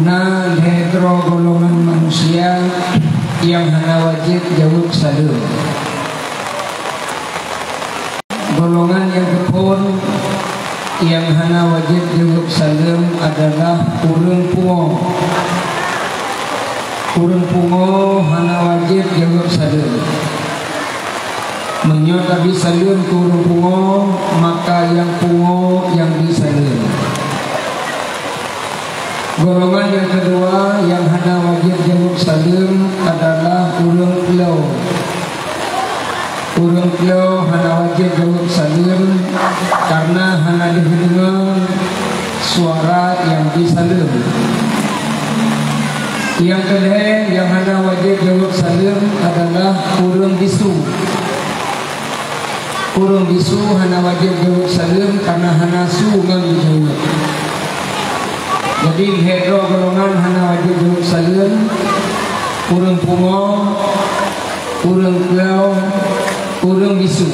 na hedro golongan manusia yang hana wajib jawab salam. Golongan yang kepun yang hana wajib jawab salam adalah urang pungo. Urang pungo hana wajib jawab salam. Menyota bisalam ke urang pungo, maka yang pungo yang bisalam. Golongan yang kedua yang hana wajib jawab salam adalah urang pelau. Urang pelau hana wajib jawab salam karena hana didengar suara yang disalam. Yang kedua yang hana wajib jawab salam adalah urang bisu. Urang bisu hana wajib jawab salam karena hana su menjawab. Jadi hedro golongan hana wajib jawab salam, urang pungo, urang pelau, urang bisu.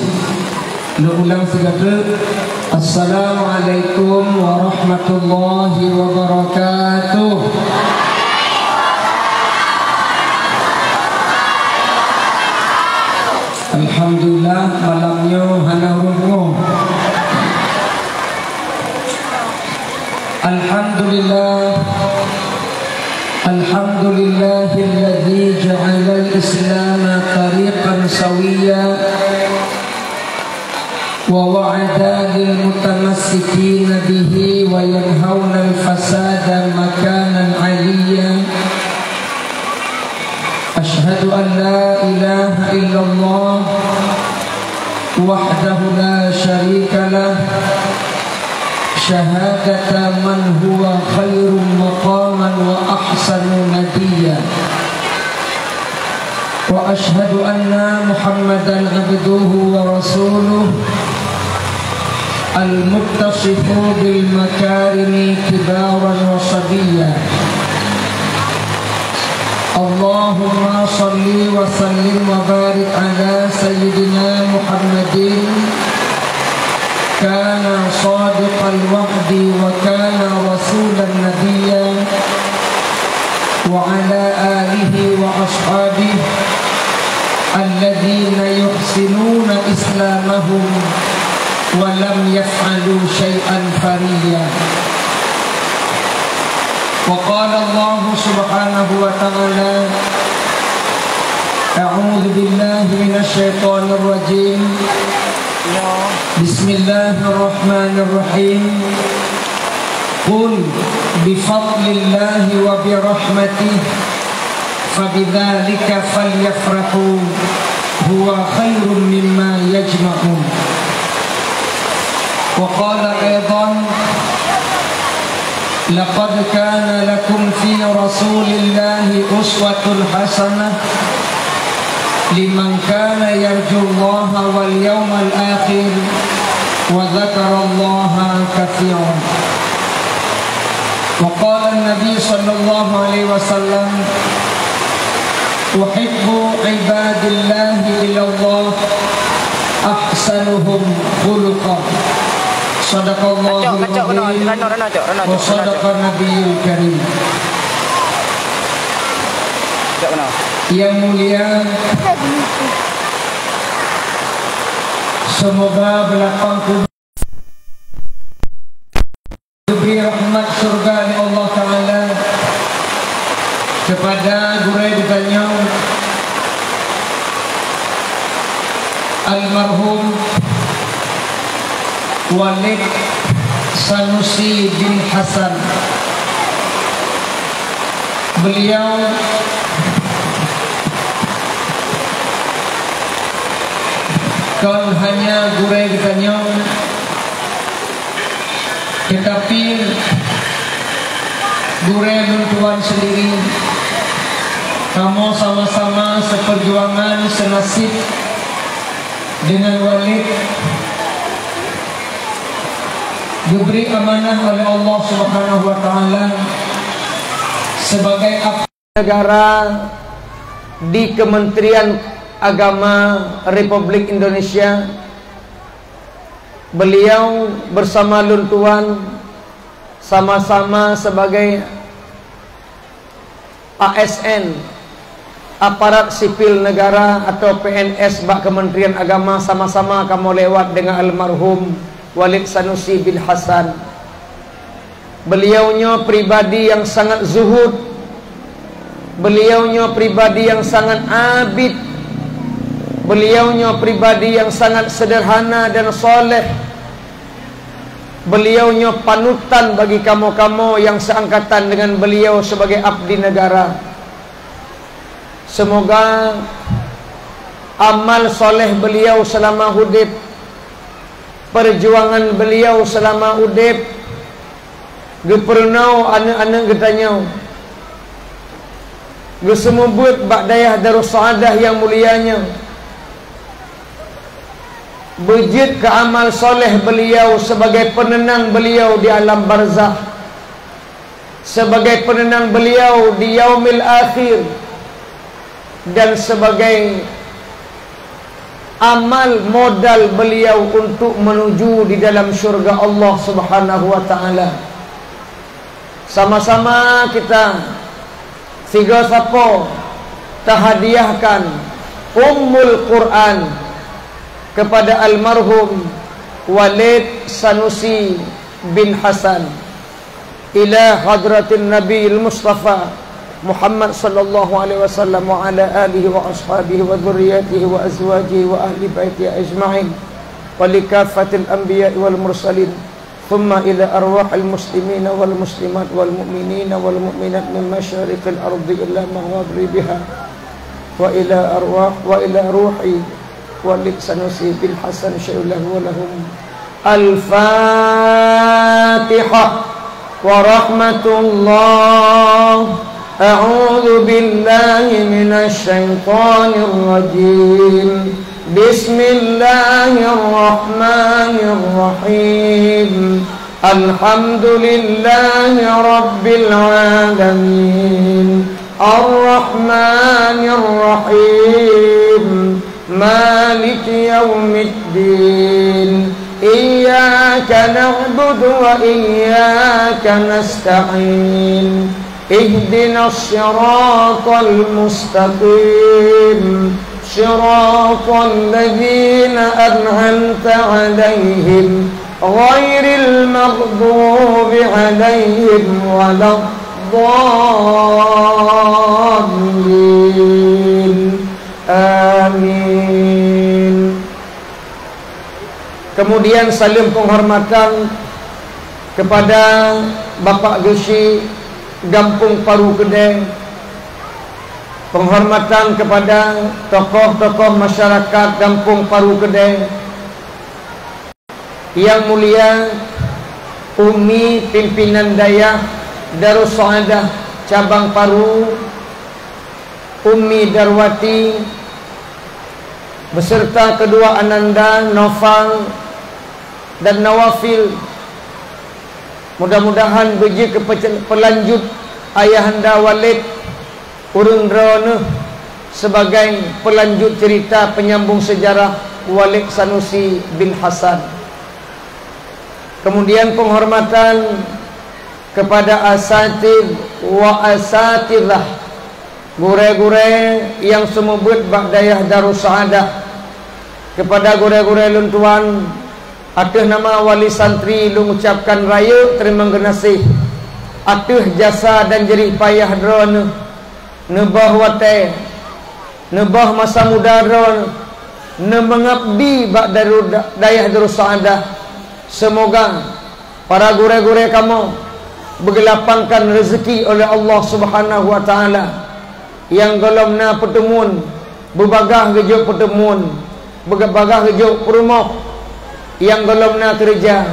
Lu ulang segala. Assalamualaikum warahmatullahi wabarakatuh. Alhamdulillah malamnya hana urang pungo. Alhamdulillahilladzi ja'ala al-islam tariqan sawiyya wa wa'ada lil mutamassikin bihi wa yanhauna al-fasada makanan 'aliyya. Ashhadu an la ilaha illallah wahdahu la syarika lah syahadata man huwa khairum maqaman wa ahsanu nabiyya wa ashhadu anna Muhammadan abduhu wa rasuluh al-muttasifu bil makarimi kibaran wa sabiyya. Allahumma salli wa sallim wa barik ala sayyidina Muhammadin kana sadiqal wa'di wa kana rasulan nabiyya wa ala alihi wa ashabihi alladhina yuhsinuna islamahum wa lam yaf'alu syai'an fariyya. Wa qala Allah subhanahu wa ta'ala a'udzu billahi minasy syaithanir rajim. Bismillahirrahmanirrahim. Qul bifadlillahi wa birahmatihi fabidzalika falyafrahu huwa khairum mimma yajma'un. Wa qala aidan laqad kana lakum fi rasulillahi uswatun hasanah liman kana yarjullaha wal yawmal akhir wa dzakarallaha katsiran. Wa qala an-nabi sallallahu alaihi wasallam uhibbu ibadillahi ila Allah ahsanuhum khuluqan. Sadaqallahu al-azim wa sadaqan nabiyul karim. Yang mulia, semoga belakang kubur diberi rahmat surga oleh Allah Ta'ala kepada Gurai ditanya almarhum Walid Sanusi bin Hasan. Beliau kalau hanya Gurai ditanya, tetapi Gurai mentuan sendiri, kamu sama-sama seperjuangan senasib dengan Walid, diberi amanah oleh Allah Subhanahu wa Ta'ala sebagai negara di Kementerian Agama Republik Indonesia. Beliau bersama Luntuan sama-sama sebagai ASN, aparat sipil negara atau PNS bak Kementerian Agama, sama-sama kamu lewat dengan almarhum Walid Sanusi bin Hasan. Beliaunya pribadi yang sangat zuhud, beliaunya pribadi yang sangat abid, beliaunya pribadi yang sangat sederhana dan soleh. Beliaunya panutan bagi kamu-kamu yang seangkatan dengan beliau sebagai abdi negara. Semoga amal soleh beliau selama hidup, perjuangan beliau selama hidup, gepernau anak-anak getanya, gesemubut bak dayah Darus Saadah yang mulianya, bejit ke amal soleh beliau sebagai penenang beliau di alam barzah, sebagai penenang beliau di yaumil akhir, dan sebagai amal modal beliau untuk menuju di dalam syurga Allah Subhanahu wa ta'ala. Sama-sama kita tiga sapo tahadiahkan Ummul Quran kepada almarhum Walid Sanusi bin Hasan ila hadratin Nabi Mustafa Muhammad sallallahu alaihi wasallam wa ala alihi wa ashabihi wa dhurriyyatihi wa azwajihi wa ahli baitihi ajma'in wa likaffatil anbiya'i wal mursalin thumma ila arwahil muslimina wal muslimat wal mu'minina wal mu'minat min masyariqil ardi illa maghribiha wa ila ruhi Walid Sanusi bin Hasan syai'ullahu wa lahum al-Fatihah wa rahmatullah. A'udzu billahi minasy syaithanir rajim. Bismillahirrahmanirrahim. Alhamdulillahi rabbil alamin. Ar-Rahmanir Rahim. Maliki yaumiddin. Iyyaka na'budu wa iyyaka nasta'in. Ihdinas siratal mustaqim. Siratal ladzina an'amta 'alaihim ghairil maghdubi 'alaihim waladdallin. Amin. Kemudian salam penghormatan kepada Bapak Gesi Gampung Paru Kedai, penghormatan kepada tokoh-tokoh masyarakat Gampung Paru Kedai, yang mulia Umi pimpinan dayah Darus Saadah cabang Paru, Umi Darwati beserta kedua ananda Nofal dan Nawafil. Mudah-mudahan beji ke pelanjut ayahanda Walid urang drone sebagai pelanjut cerita penyambung sejarah Walid Sanusi bin Hasan. Kemudian penghormatan kepada asatid wa asatidah, gure-gure yang semubut ba'dayah Darus Saadah, kepada gure-gure luntuan atas nama wali santri lu ucapkan raya terima kasih atas jasa dan jerih payah drone nebah wate nebah masa muda drone ne mengabdi ba'dayah Darus Saadah. Semoga para gure-gure kamu bergelapangkan rezeki oleh Allah Subhanahu wa ta'ala, yang golomna pertemuan berbagah gejuk pertemuan berbagah gejuk rumah, yang golomna kerja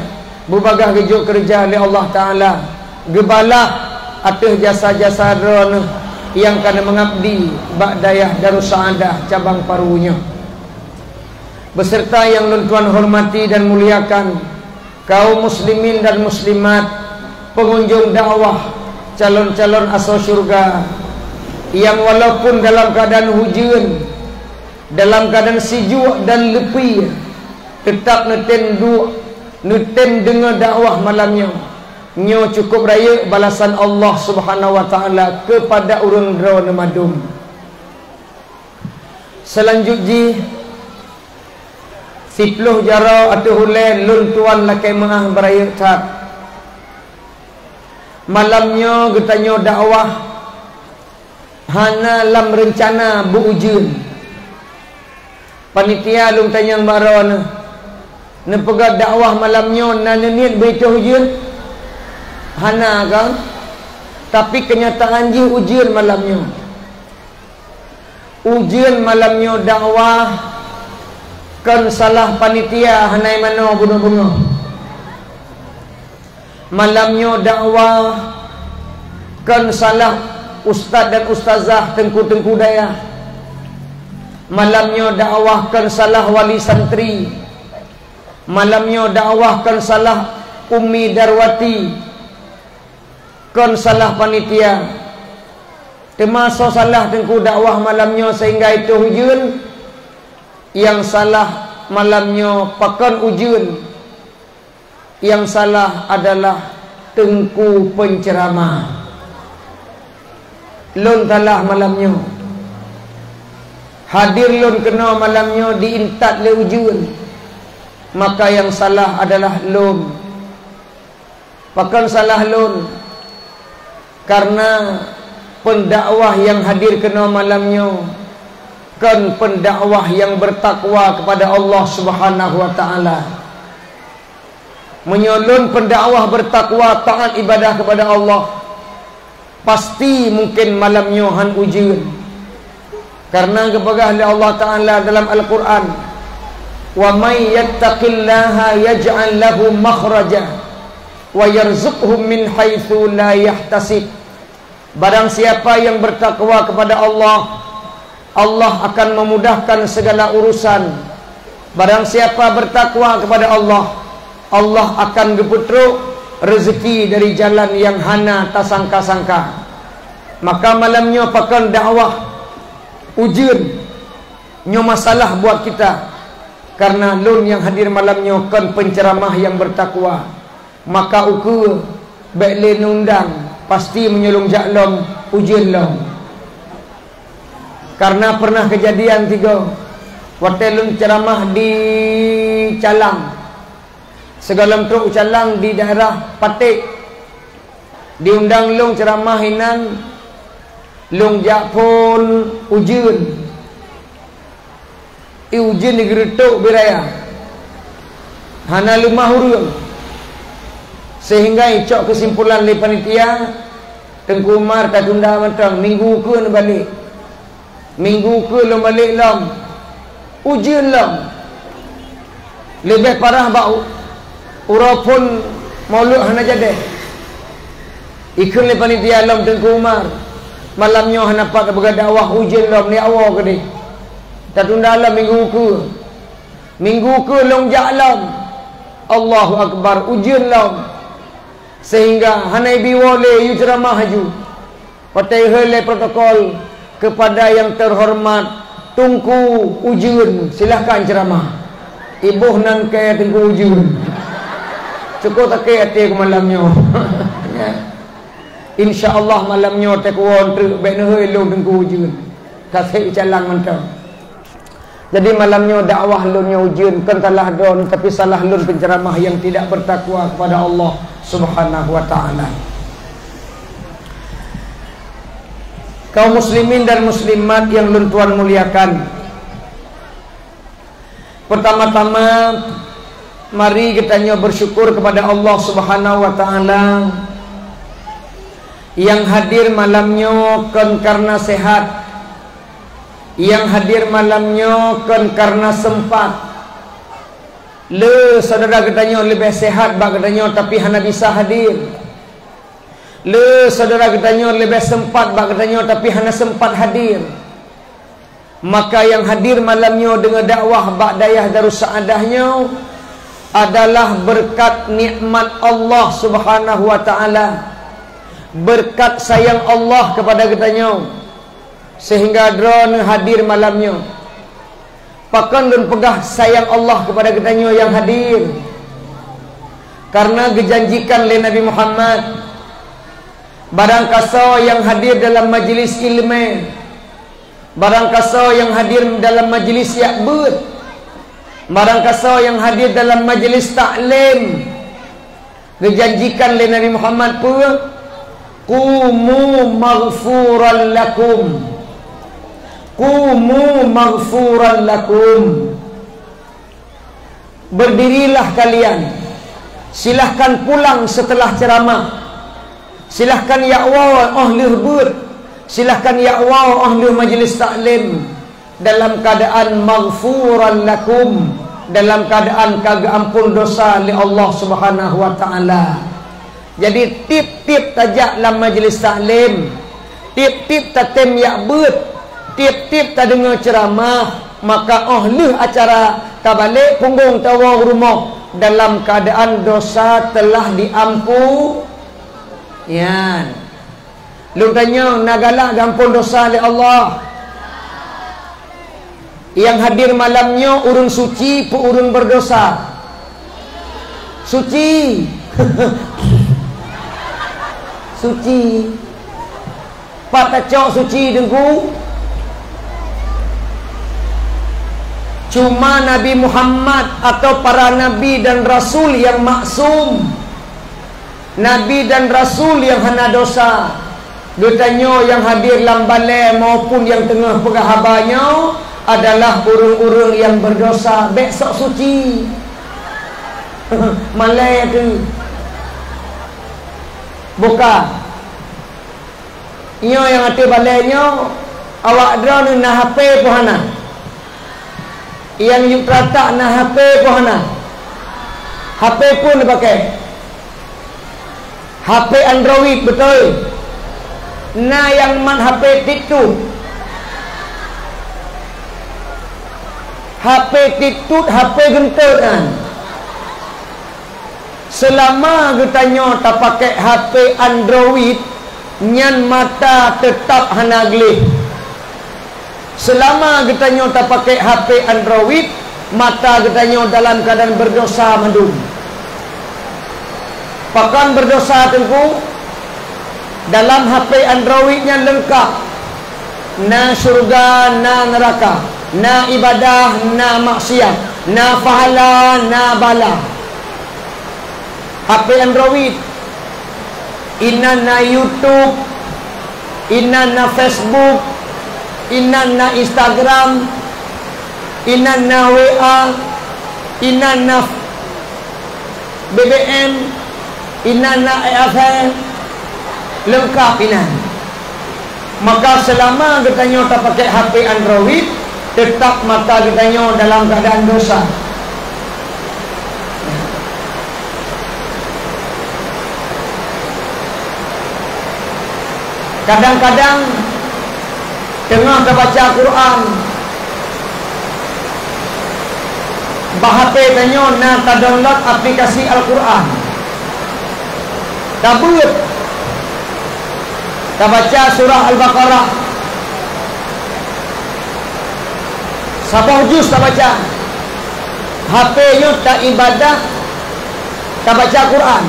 berbagah gejuk kerja oleh Allah Ta'ala, gebalah atas jasa-jasa drone yang kena mengabdi ba'dayah Darus Saadah cabang Parunya, beserta yang tuan hormati dan muliakan kaum muslimin dan muslimat, pengunjung dakwah, calon-calon asal syurga, yang walaupun dalam keadaan hujan, dalam keadaan sejuk dan lepi, tetap neten dengar dakwah malamnya, nyo cukup raya balasan Allah Subhanahu wa taala kepada urang drone madum. Selanjutnya 10 jara atuh hulen lun tuan lakai maah beraya tak. Malamnya getanyo dakwah hana lam rencana bu ujun. Panitia lum tanyang baron ne pegat dakwah malamnya nanya niat beito ujun. Hana kan, tapi kenyataan je ujian malamnya. Ujian malamnya dakwah kan salah panitia hanai mano bunuh-bunuh. Malamnya dakwah kan salah ustaz dan ustazah tengku-tengku daya. Malamnya dakwah kan salah wali santri. Malamnya dakwah kan salah ummi darwati. Kon salah panitia termasuk salah tengku dakwah malamnya sehingga itu hujun. Yang salah malamnya pakan ujun. Yang salah adalah tengku penceramah. Lun talah malamnya hadir lun kena malamnya diintat le ujun. Maka yang salah adalah lun. Pakan salah lun karena pendakwah yang hadir kena malamnya kan pendakwah yang bertakwa kepada Allah Subhanahu wa taala. Menyolon pendakwah bertakwa taat ibadah kepada Allah, pasti mungkin malamnya han ujian. Karena kepegah oleh Allah taala dalam Al-Qur'an, "Wa may yattaqillaha yaj'al lahu makhraja wa yarzuqhu min haitsu la yahtasib." Barang siapa yang bertakwa kepada Allah, Allah akan memudahkan segala urusan. Barang siapa bertakwa kepada Allah, Allah akan geputruk rezeki dari jalan yang hana tak sangka-sangka. Maka malamnya pakan dakwah ujian nyo masalah buat kita. Karena lun yang hadir malamnya kan penceramah yang bertakwa. Maka uku baik undang pasti menyolong jaklom ujian long. Karena pernah kejadian 3 waktu lun ceramah di Calang, segala truk Calang di daerah Patik, diundang lung ceramah hinan lung jak pun ujian ujian di geretuk biraya hana lumah hurung. Sehingga icok kesimpulan li panitia Tengku Umar tak tunda mentang minggu ke nak balik. Minggu ke lo balik lam. Ujian lam. Lebih parah bau. Urapun maulud hana jadi. Ikut li panitia lam Tengku Umar. Malamnya hana pak berdakwah ujian lam ni awal ke ni. Tak tunda lam minggu ke. Minggu ke long jak lam. Allahu Akbar ujian lam. Sehingga hanai biwole yu ceramah haju patai hele protokol kepada yang terhormat tungku ujian silahkan ceramah ibuh nang ke tungku ujian cukup tak ke ati ke malamnya insyaallah malamnya tak won ter bene hele tungku ujian kasih Calang mentang. Jadi malamnya dakwah lunnya ujian kan salah don tapi salah lun penceramah yang tidak bertakwa kepada Allah Subhanahu wa taala. Kaum muslimin dan muslimat yang lun tuan muliakan. Pertama-tama mari kita bersyukur kepada Allah Subhanahu wa taala yang hadir malamnya kan karena sehat. Yang hadir malamnya kan karena sempat. Le saudara katanya lebih sehat bak katanya tapi hana bisa hadir. Le saudara katanya lebih sempat bak katanya tapi hana sempat hadir. Maka yang hadir malamnya dengan dakwah bak dayah Darus Saadahnya adalah berkat nikmat Allah Subhanahu wa taala. Berkat sayang Allah kepada katanya. Sehingga drone hadir malamnya. Pakan dan pegah sayang Allah kepada katanya yang hadir. Karena dijanjikan oleh Nabi Muhammad, barang kasa yang hadir dalam majlis ilmu, barang kasa yang hadir dalam majlis yakbud, barang kasa yang hadir dalam majlis taklim, dijanjikan oleh Nabi Muhammad pun, qumu maghfuran lakum, qumu maghfuran lakum. Berdirilah kalian, silahkan pulang setelah ceramah, silahkan ya Allah ahli hubur, silahkan ya Allah ahli majlis taklim, dalam keadaan maghfuran lakum, dalam keadaan kagak ampun dosa oleh Allah Subhanahu wa taala. Jadi tip-tip tajak dalam majlis taklim, tip-tip tatem yakbud, tip-tip tak dengar ceramah, maka ahli acara tabalik punggung tawar rumah dalam keadaan dosa telah diampun. Yan. Lu tanya nagalah gampun dosa oleh Allah. Yang hadir malamnya urun suci pu urun berdosa. Suci. Suci. Patacok suci dengku. Cuma Nabi Muhammad atau para Nabi dan Rasul yang maksum, Nabi dan Rasul yang hana dosa, ditanya yang hadir dalam balai maupun yang tengah perahabanya adalah urung-urung yang berdosa. Besok suci malai tu buka iyo yang hati balainya awak drone na HP pohana yang yuk terletak na HP pohana, HP pun dia pakai HP Android betul. Na yang man HP TikTok, HP TikTok, HP gentut kan. Selama getanya tak pakai HP Android, nyan mata tetap hana gelih. Selama getanya tak pakai HP Android, mata getanya dalam keadaan berdosa mandum. Pakan berdosa tengku dalam HP Androidnya lengkap, na surga, na neraka, na ibadah, na maksiat, na pahala, na bala. HP Android, inna na YouTube, inna na Facebook, inna na Instagram, inna na WA, inna na BBM, inna na AFM, lengkap inan. Maka selama katanya tak pakai HP Android, tetap mata katanya dalam keadaan dosa. Kadang-kadang tengah terbaca Quran, bahate tanya nak download aplikasi Al-Quran, kabut tak baca surah Al-Baqarah, sabah juz tak baca, HP-nya tak ibadah, tak baca Quran.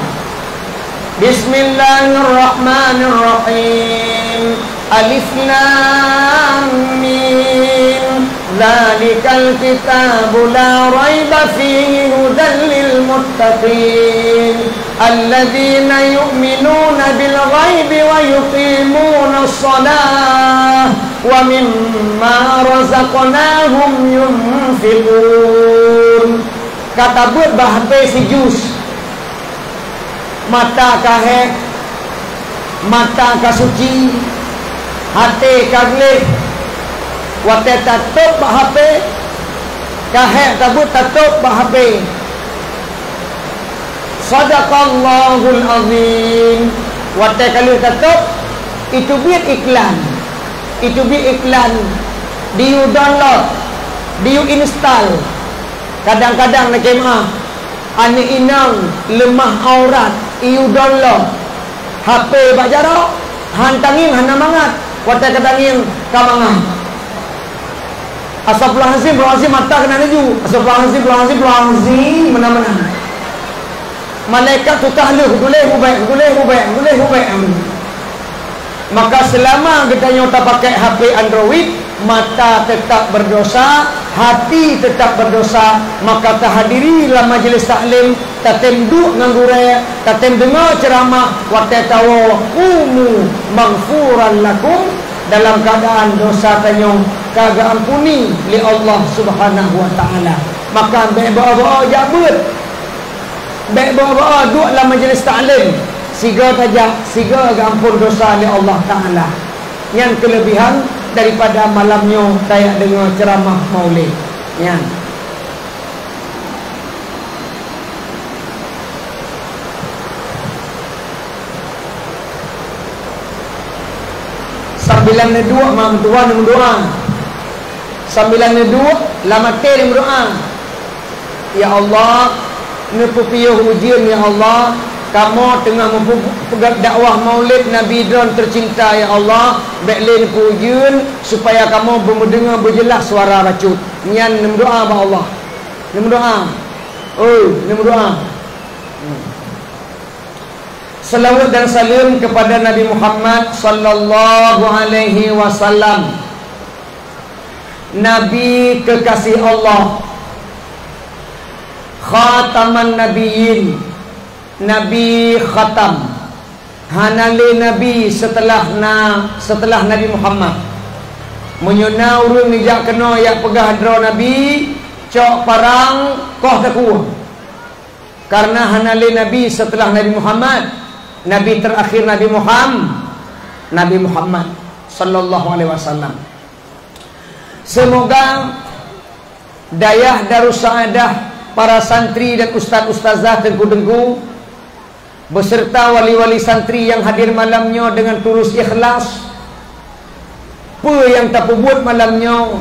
Bismillahirrahmanirrahim. Alif Lam Mim. Dzalikal kitabu la raiba fihi hudan lil muttaqin alladzina yu'minuna bil ghaibi wa yuqimuna shalah wa mimma razaqnahum yunfiqun. Kata buat bahasa si juz, mata kahek, mata kasuci, hati kaglih, wate tatup bahape, kahek tabut tatup bahape. Sadaqallahul azim. Wate kalau tatup, itu biar iklan, itu biar iklan, diu download, diu install. Kadang-kadang nak kemah, ane inang lemah aurat, iu download HP bak jarak, hantangin hana mangat, wata kadangin kamangan. Astagfirullahalazim, mata kena laju. Astagfirullahalazim, mana-mana. malaikat tu tahlih guleh hubek. Maka selama kita nyota pakai HP Android, mata tetap berdosa, hati tetap berdosa. Maka tahadirilah majlis taklim, tatem duk nganggure, tatem dengar ceramah, wa tatawa qumu maghfuran lakum, dalam keadaan dosa tanyong kagak ampuni li Allah Subhanahu wa taala. Maka bawa-bawa jabut, bawa-bawa duk dalam majlis taklim, siga ampun dosa li Allah taala. Yang kelebihan daripada malamnya saya dengar ceramah maulid. Ya. Sambilan nedua mam tuan berdoa. Sambilan nedua lamate berdoa. Ya Allah, nepupiyuh ujian ya Allah, kamu tengah mempegat dakwah maulid Nabi Don tercinta ya Allah, baiklah ujian supaya kamu mendengar berjelas suara bacut. Nyan berdoa ba Allah. Berdoa. Berdoa. Salawat dan salam kepada Nabi Muhammad sallallahu alaihi wasallam, Nabi kekasih Allah, khataman nabiyyin, Nabi khatam, hanale Nabi setelah Nabi Muhammad. Menyuna urung nijak kena yak pegah dro Nabi, cok parang koh taku. Karena hanale Nabi setelah Nabi Muhammad, Nabi terakhir Nabi Muhammad sallallahu alaihi wasallam. Semoga dayah Darussaadah, para santri dan ustaz-ustazah tengku-tengku beserta wali-wali santri yang hadir malamnya dengan tulus ikhlas, apa yang tak buat malamnya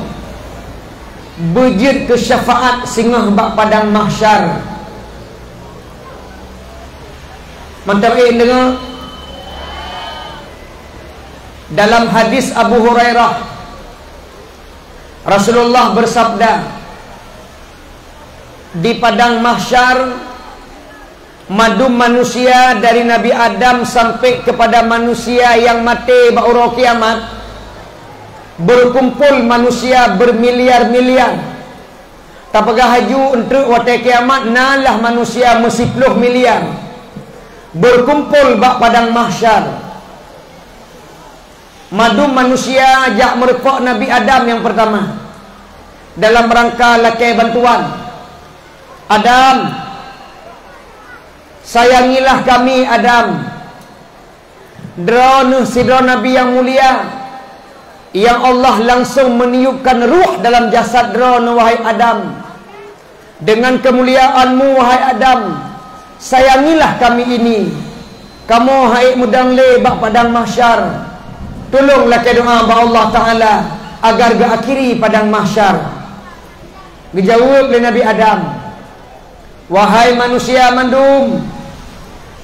berjid ke syafaat singah bak padang mahsyar. Mantap dengar dalam hadis Abu Hurairah, Rasulullah bersabda, di padang mahsyar madum manusia dari Nabi Adam sampai kepada manusia yang mati ba'ura kiamat, berkumpul manusia bermiliar-miliar. Tapagah haju untuk watai kiamat nalah manusia mesipuluh miliar berkumpul bak padang mahsyar. Madum manusia jak merepok Nabi Adam yang pertama dalam rangka lakai bantuan. Adam, sayangilah kami Adam. Drone sidro Nabi yang mulia, yang Allah langsung meniupkan ruh dalam jasad drone, wahai Adam, dengan kemuliaanmu wahai Adam, sayangilah kami ini. Kamu hai mudang lebak padang mahsyar, tolonglah ke doa ba Allah Ta'ala agar ga akhiri padang mahsyar. Dijawab oleh Nabi Adam, wahai manusia mandum,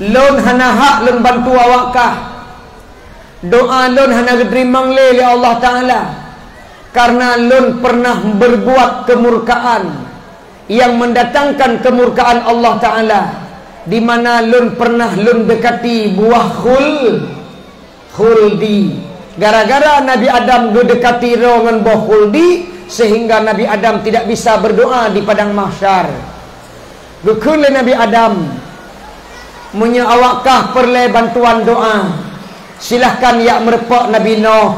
lon hana hak lon bantu awakah, doa lon hana gedrimang le Allah Ta'ala, karena lon pernah berbuat kemurkaan yang mendatangkan kemurkaan Allah Ta'ala, di mana lun pernah lun dekati buah khuldi. Gara-gara Nabi Adam dekati rongan buah khuldi, sehingga Nabi Adam tidak bisa berdoa di padang mahsyar. Gekule Nabi Adam, munya awakkah perle bantuan doa, silahkan yak merepok Nabi Nuh.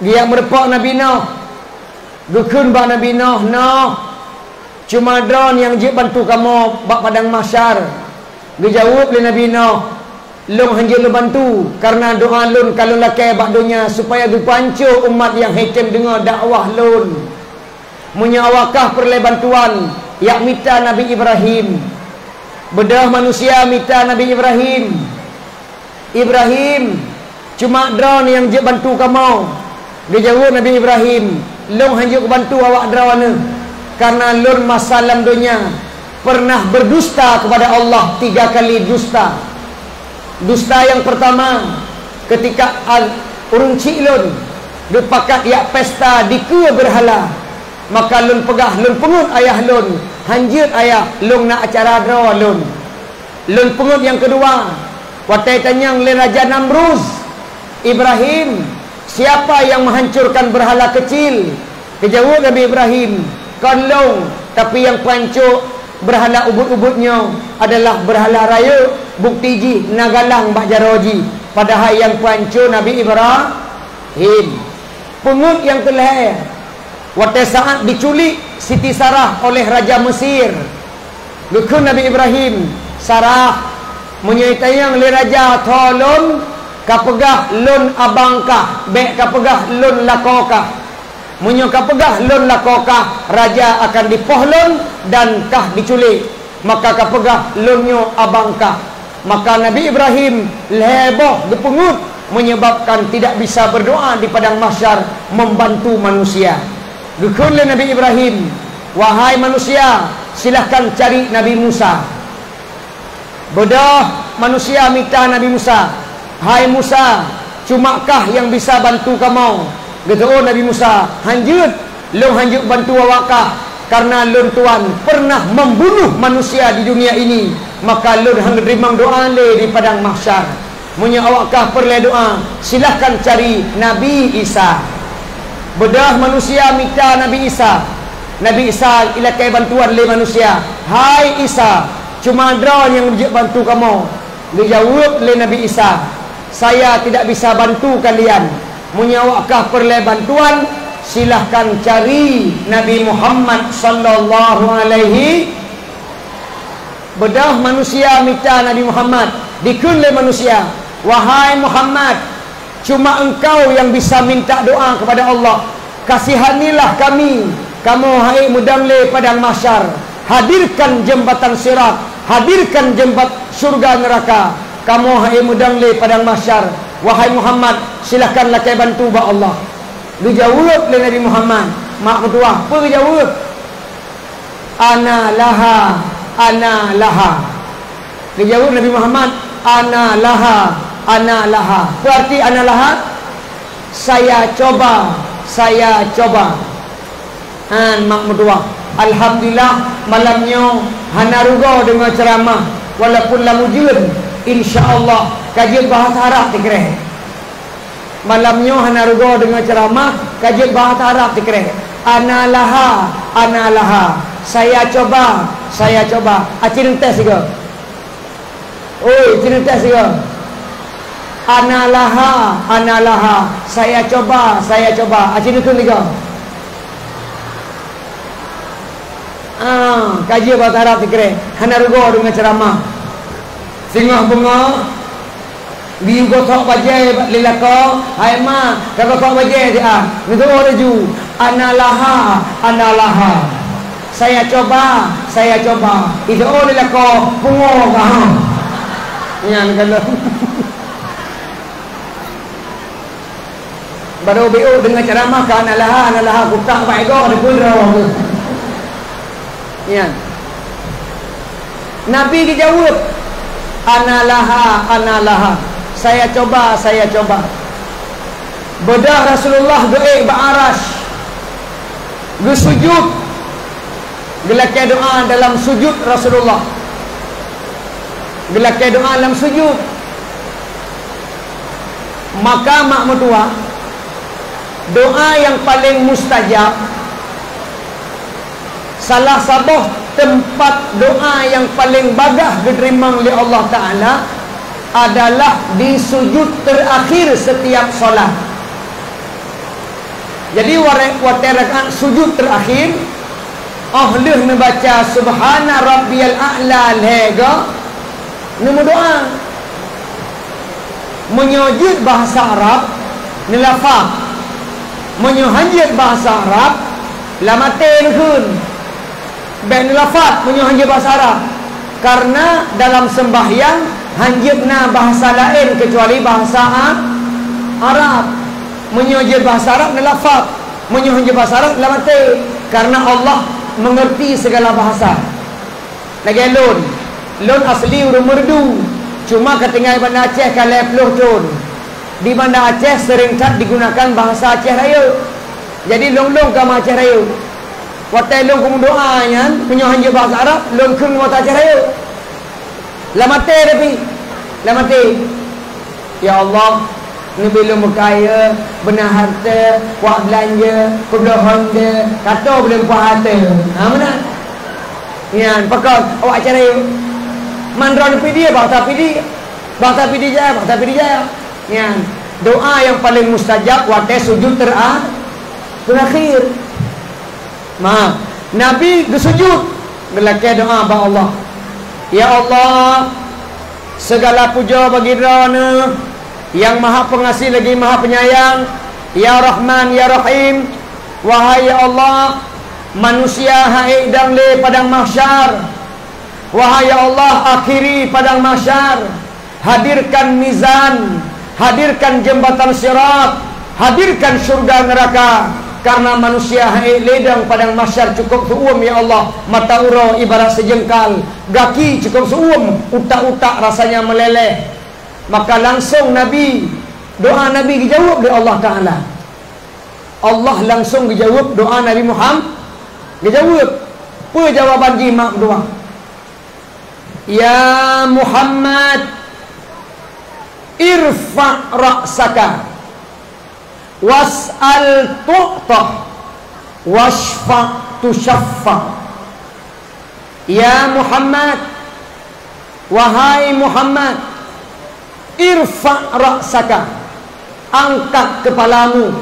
Dia merepok Nabi Nuh, gekun ba Nabi Nuh, cuma drone yang jip bantu kamu bak padang mahsyar. Dijawab oleh Nabi Nuh, lung hanjil lu bantu karena doa lun kalau lakai bak dunia supaya dipancu umat yang hakim dengar dakwah lun. Munya awakah perle bantuan yak mita Nabi Ibrahim. Bedah manusia mita Nabi Ibrahim, cuma drone yang jip bantu kamu. Dijawab Nabi Ibrahim, lung hanjil bantu awak drone karena lun masalam dunia pernah berdusta kepada Allah 3 kali dusta. Dusta yang pertama ketika urung cik lun dipakat yak pesta di ke berhala, maka lun pegah lun pengun ayah lun hanjut ayah long nak acara draw lun pengut yang kedua watai tanyang le Raja Namruz Ibrahim, siapa yang menghancurkan berhala kecil? Kejawab Nabi Ibrahim, kolong, tapi yang pancuk berhala ubud-ubudnya adalah berhala raya bukti ji nagalang bak jaroji. Padahal yang pancuk Nabi Ibrahim. Pengut yang kelihatan waktu saat diculik Siti Sarah oleh Raja Mesir, lukun Nabi Ibrahim Sarah menyitayang le Raja tolong kapegah lun abangkah bek kapegah lun lakokah munyo kapegah lun lakokah raja akan dipohlon dan kah diculik, maka kapegah lunyo abangkah. Maka Nabi Ibrahim leboh gepengut menyebabkan tidak bisa berdoa di padang mahsyar membantu manusia. Gekunle Nabi Ibrahim, wahai manusia, silahkan cari Nabi Musa. Bodoh manusia minta Nabi Musa, hai Musa, cumakah yang bisa bantu kamu? Kata oh Nabi Musa, hanjut, long hanjut bantu awakah? Karena lun tuan pernah membunuh manusia di dunia ini, maka lun hang rimang doa le di padang mahsyar. Munya awakah perle doa, silahkan cari Nabi Isa. Bedah manusia minta Nabi Isa. Nabi Isa ilakai bantuan le manusia. Hai Isa, cuma draw yang bantu kamu. Dia jawab le Nabi Isa, saya tidak bisa bantu kalian. Munyawakah perle bantuan, silahkan cari Nabi Muhammad sallallahu alaihi. Bedah manusia minta Nabi Muhammad, dikun le manusia, wahai Muhammad, cuma engkau yang bisa minta doa kepada Allah. Kasihanilah kami. Kamu hai mudang le padang mahsyar, hadirkan jembatan sirat, hadirkan jembat surga neraka. Kamu hai mudang le padang mahsyar, wahai Muhammad, silahkan lakai bantu ba Allah. Dijawab le Nabi Muhammad, mak mertua apa dijawab? Ana laha, ana laha. Dijawab Nabi Muhammad, ana laha, ana laha. Berarti ana laha, saya coba, saya coba. Mak mertua, alhamdulillah malamnya hana rugo dengan ceramah walaupun lamujun, insyaallah kajian bahasa Arab dikereh. Malamnya hana rugo dengan ceramah kajian bahasa Arab dikereh. Ana laha, ana laha. Saya coba, saya coba. Acin tes juga. Oi, acin tes juga. Ana laha, ana laha. Saya coba, saya coba. Acin itu juga. Kajian bahasa Arab dikereh. Hana rugo dengan ceramah. Singah bunga di gosok bajai lilako, hai ma, ka gosok bajai dia. Itu oraju, analaha, analaha. Saya coba, saya coba. Itu lilako pungo ka. Yan kalau. Baru BO dengan ceramah ka analaha, analaha buka baik go ada pulro. Yan. Nabi dijawab, analaha, analaha. Saya coba, saya coba. Bedah Rasulullah doa ba'arash, bersujud, gelakai doa dalam sujud Rasulullah, gelakai doa dalam sujud. Maka mak mertua, doa yang paling mustajab, salah satu tempat doa yang paling bagah diterima oleh Allah Ta'ala adalah di sujud terakhir setiap solat. Jadi waktu rakaat sujud terakhir, ahlih membaca subhana rabbiyal a'la lega, nama doa menyujud bahasa Arab nilafah, menyuhanjid bahasa Arab lamatin kun ben nilafat menyuhanjid bahasa Arab. Karena dalam sembahyang hanjibna bahasa lain kecuali bahasa Arab. Menyuhanjid bahasa Arab nilafat, menyuhanjid bahasa Arab lamatin. Karena Allah mengerti segala bahasa. Lagi lun asli urung merdu, cuma ketinggalan Banda Aceh kalau peluh tun. Di Banda Aceh sering tak digunakan bahasa Aceh Raya. Jadi long-long kamu Aceh Raya. watai long kum doa nya penyohan je bahasa Arab long keung wata cara la mate tapi la mate ya Allah ni bila berkaya benar harta buat belanja perdohon dia kata boleh buat harta mana yan pakak awak cara mandron pidi bahasa pidi jaya yan doa yang paling mustajab waktu sujud terakhir Nabi bersujud belakang doa ba Allah ya Allah segala puja bagi Dana yang maha pengasih lagi maha penyayang ya Rahman ya Rahim wahai ya Allah manusia hai dang le padang mahsyar wahai ya Allah akhiri padang mahsyar hadirkan mizan hadirkan jembatan sirat hadirkan surga neraka karena manusia hai ledang padang mahsyar cukup suum ya Allah mata ura ibarat sejengkal gaki cukup suum utak-utak rasanya meleleh maka langsung Nabi doa Nabi dijawab oleh Allah Ta'ala Allah langsung dijawab doa Nabi Muhammad dijawab apa jawaban jimak doa ya Muhammad irfa' ra'saka was'al tu'tah washfa' tushaffa ya Muhammad wahai Muhammad irfa' ra'saka angkat kepalamu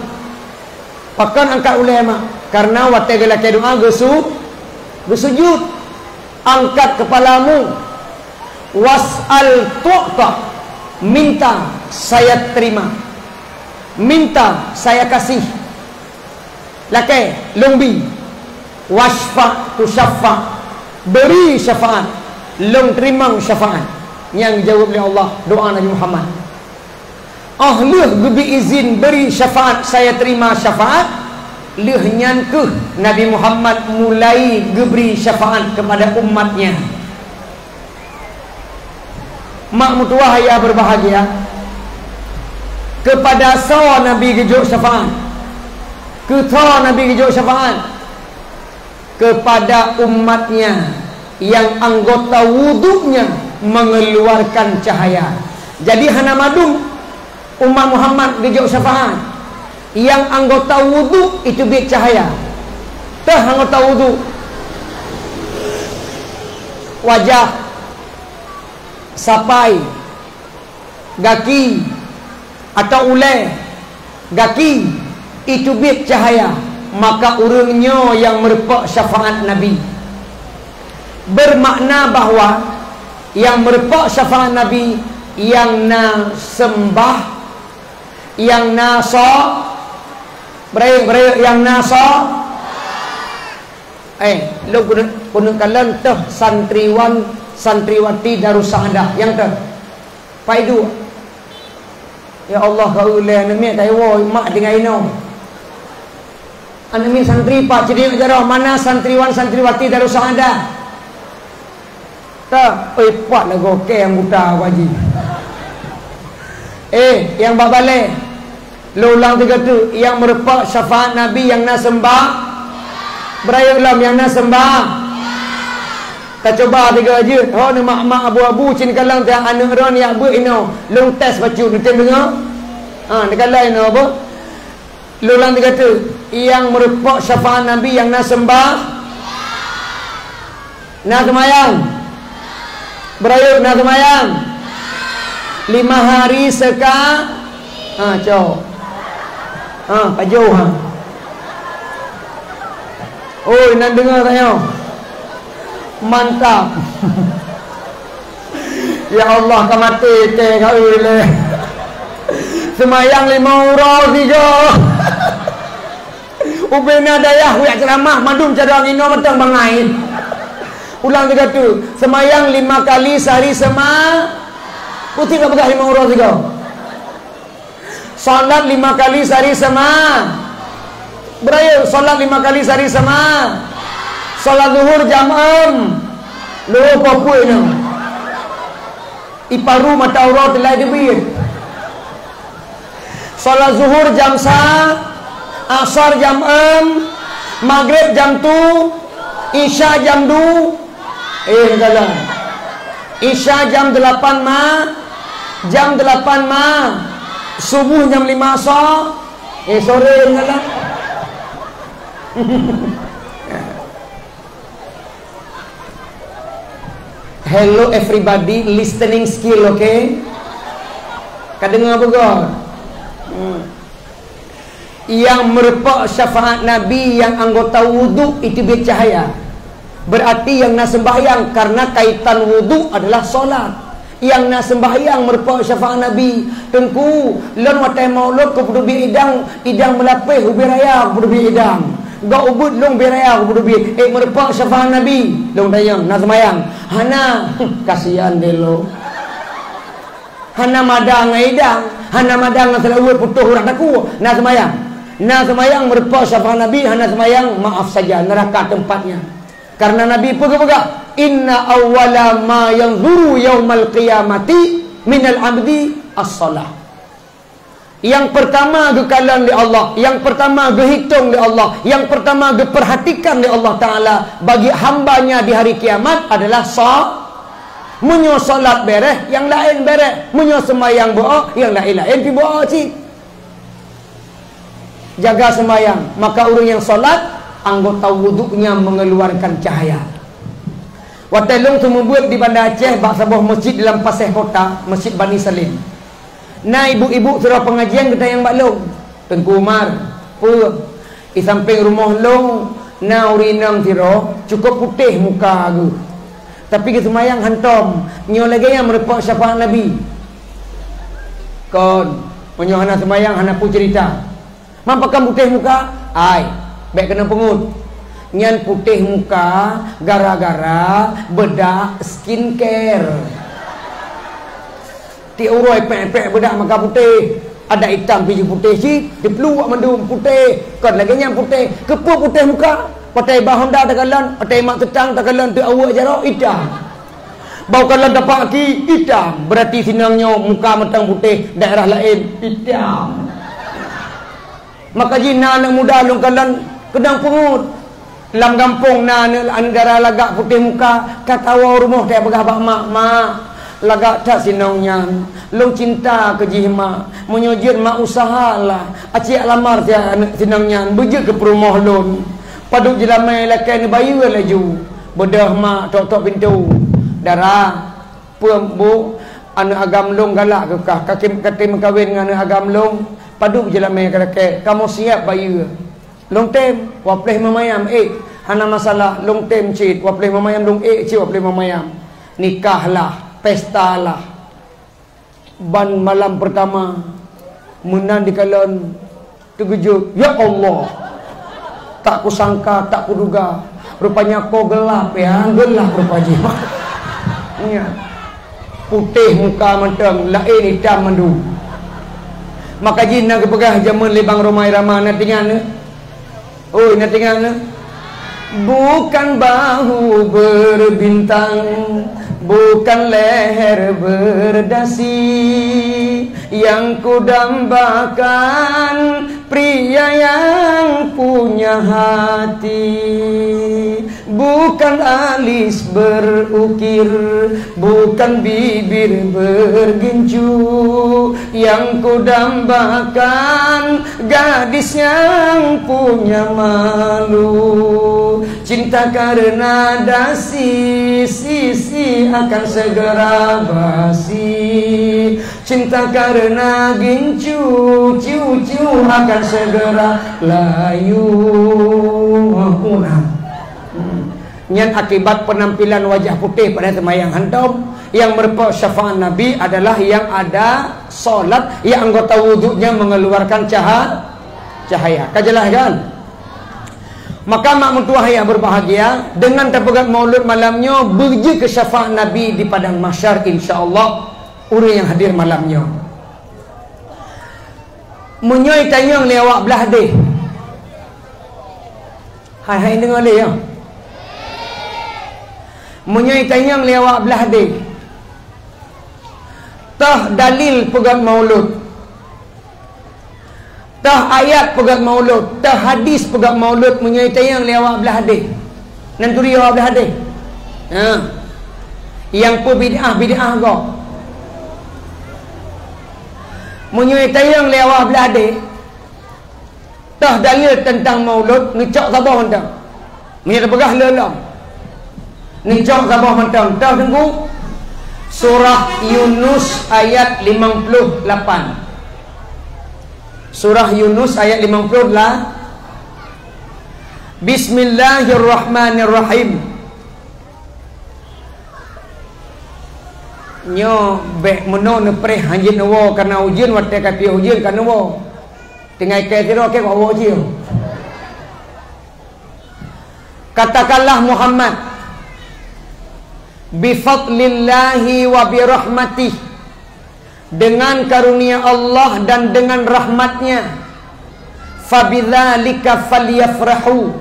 pakan angkat ulama karena waktu gelak doa bersujud angkat kepalamu was'al tu'tah minta saya terima minta saya kasih lakai lungbi washfa' tushaffa beri syafaat long terima syafaat yang jawab oleh Allah doa Nabi Muhammad leh gebi izin beri syafaat saya terima syafaat leh nyankuh Nabi Muhammad mulai geberi syafaat kepada umatnya mak mutuah ya berbahagia kepada saw Nabi gejuk syafaat ketua Nabi gejuk syafaat kepada umatnya yang anggota wuduknya mengeluarkan cahaya. Jadi hana madum umat Muhammad gejuk syafaat yang anggota wuduk itu biak cahaya tah anggota wuduk wajah sapai gaki atau ulai gaki itu biak cahaya maka urangnya yang merupak syafaat Nabi bermakna bahawa yang merupak syafaat Nabi yang na sembah yang nasa beraya yang nasa lu punuk kalian tuh santriwan santriwati Darussaada yang tuh paidu ya Allah kau le anemi kaiwo mak dengan ino anemi santri pak jadi jaro mana santriwan santriwati Darussaada tak puat lah goke yang buta wajib yang babale lu ulang tiga tu yang merupak syafaat Nabi yang nak sembah beraya ulam yang nak sembah tak coba tiga je ni mak abu-abu cin kalang tiang anak ron yang buat ino lu test bacu nanti dengar ni kalang ino apa lu ulang tiga tu yang merupak syafaat Nabi yang nak sembah nak semayang beraya nak semayang 5 hari seka cow paju oi nak dengar tanya mantap ya Allah kau mati ke kau le semayang 5 urau 3 ubena dayah wiak ceramah madum cadang ino matang bangai ulang tiga tu semayang 5 kali sehari putih tak pegang 5 urau 3 salat 5 kali sehari beraya salat 5 kali sehari salat zuhur jam 6 luar papua ni iparu mata aurat telah dibir salat zuhur jam 1 asar jam 6 Maghrib jam tu, Isya jam 2. Kalah. Isya jam 8 jam 8 subuh jam 5 sore kalah. Hello everybody, listening skill, okay? Kadengar apa kau? Yang merupakan syafaat Nabi yang anggota wuduk itu bercahaya. Berarti yang nak sembahyang, karena kaitan wuduk adalah solat. Yang nak sembahyang merupakan syafaat Nabi. Tengku, lon watai maulud ko pudu bi idang melapih ubi raya pudu bi idang. Gak ubud long beraya pudu bi merupakan syafaat Nabi. Long tayang nak sembahyang. Hana kasihan delo. Hana madang idang, hana madang selawat putuh urat aku nak sembahyang. Nak sembahyang merupakan syafaat Nabi, hana sembahyang maaf saja neraka tempatnya. Karena Nabi pegang-pegang, inna awwala ma yanzuru yaumal qiyamati minal abdi as-salah. Yang pertama gekalan di Allah, yang pertama gehitung di Allah, yang pertama geperhatikan di Allah Ta'ala bagi hambanya di hari kiamat adalah munyo solat bereh, yang lain bereh. Munyo sembahyang bo'o, yang lain-lain pi bo'o cik. Jaga sembahyang, maka orang yang solat, anggota wuduknya mengeluarkan cahaya. Watalung semua buat di Bandar Aceh, bak sebuah masjid dalam Pasir Kota, Masjid Bani Salim. Nah ibu-ibu surah pengajian kita yang baklong Tengku Umar di samping rumah long, nah urinang tiro cukup putih muka aku. Tapi ke semayang hantom nyo lagi yang merupakan syafaat Nabi. Kon menyo hana semayang hana pu cerita. Mampakan putih muka, ai, baik kena pengut. Nyan putih muka gara-gara bedak skincare. Ti uroi pek-pek bedak maka putih. Ada hitam biji putih si, dipeluak mendum putih. Kon lagi yang putih, kepu putih muka. Patai bah Honda takalan, patai mak tetang takalan tu awak jaro hitam. Bau kalan dapat ki hitam, berarti sinangnya muka matang putih, daerah lain hitam. Maka jina anak muda long kalan kedang pungut. Dalam kampung na negara lagak putih muka, katawa rumah tak begah bak mak lagak tak sinongnya. Long cinta ke jihma, menyujud mak usahalah. Acik lamar dia sinongnya, bejut ke perumah lon. Paduk jelamai lakai ni bayu laju. Bedah mak tok-tok pintu. Darah pembu anak agam long galak kekah. Kaki mengkawin dengan anak agam long. Paduk jelamai lakai, kamu siap bayu. Long tem wapleh mamayam hana masalah long tem cit wapleh mamayam long cit wapleh mamayam. Nikahlah, pestalah. Ban malam pertama menan di kalon terkejut. Ya Allah. Tak kusangka, tak kuduga. Rupanya kau gelap ya, gelap rupanya. Ya. Putih muka mentang, lain hitam mendu. Maka jin nak pegah jaman lebang romai ramah nak tinggal. Oh, nak tinggal. Bukan bahu berbintang, bukan leher berdasi, yang kudambakan pria yang punya hati. Bukan alis berukir, bukan bibir bergincu, yang kudambakan gadis yang punya malu. Cinta karena dasi, sisi akan segera basi. Cinta karena gincu, ciu-ciu akan segera layu. Nyan akibat penampilan wajah putih pada semayang hantam. Yang merupakan syafaat Nabi adalah yang ada solat, yang anggota wuduknya mengeluarkan cahaya. Kajelaskan. Maka mak mentua yang berbahagia dengan terpegat maulud malamnya berji ke syafaat Nabi di padang mahsyar insya-Allah orang yang hadir malamnya. Menyoi tanyang lewat belah deh. Hai dengar dia ya. Menyoi tanyang lewat belah deh. Tah dalil pegat maulud. Tah ayat pegat maulud, tah hadis pegat maulud menyertai yang lewat belah hadis. Nanturi awak belah hadis. Yang pun bid'ah kau. Menyertai yang lewat belah hadis. Tah dalil tentang maulud, ngecok sabah mentang. Menyertai pegah lelah. Ngecok sabah mentang. Tah tengku. Surah Yunus ayat 58. Surah Yunus ayat 50 lah. Bismillahirrahmanirrahim. Nyo bek meno ne pre hanjin wo karena ujian wate kapi ujian kan wo. Tengai ke tiro ke wo ujian. Katakanlah Muhammad, bifadlillahi wa birahmatih, dengan karunia Allah dan dengan rahmatnya, fabidzalika falyafrahu,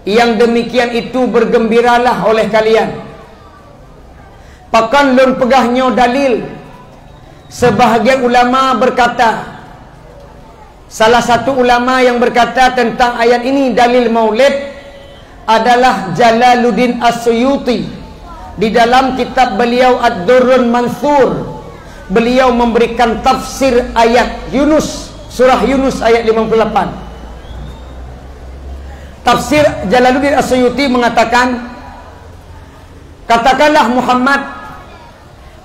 yang demikian itu bergembiralah oleh kalian. Pakan lun pegahnya dalil. Sebahagian ulama berkata, salah satu ulama yang berkata tentang ayat ini dalil maulid adalah Jalaluddin As-Suyuti. Di dalam kitab beliau Ad-Durrun Mansur, beliau memberikan tafsir ayat Yunus, surah Yunus ayat 58. Tafsir Jalaluddin As-Suyuti mengatakan, katakanlah Muhammad,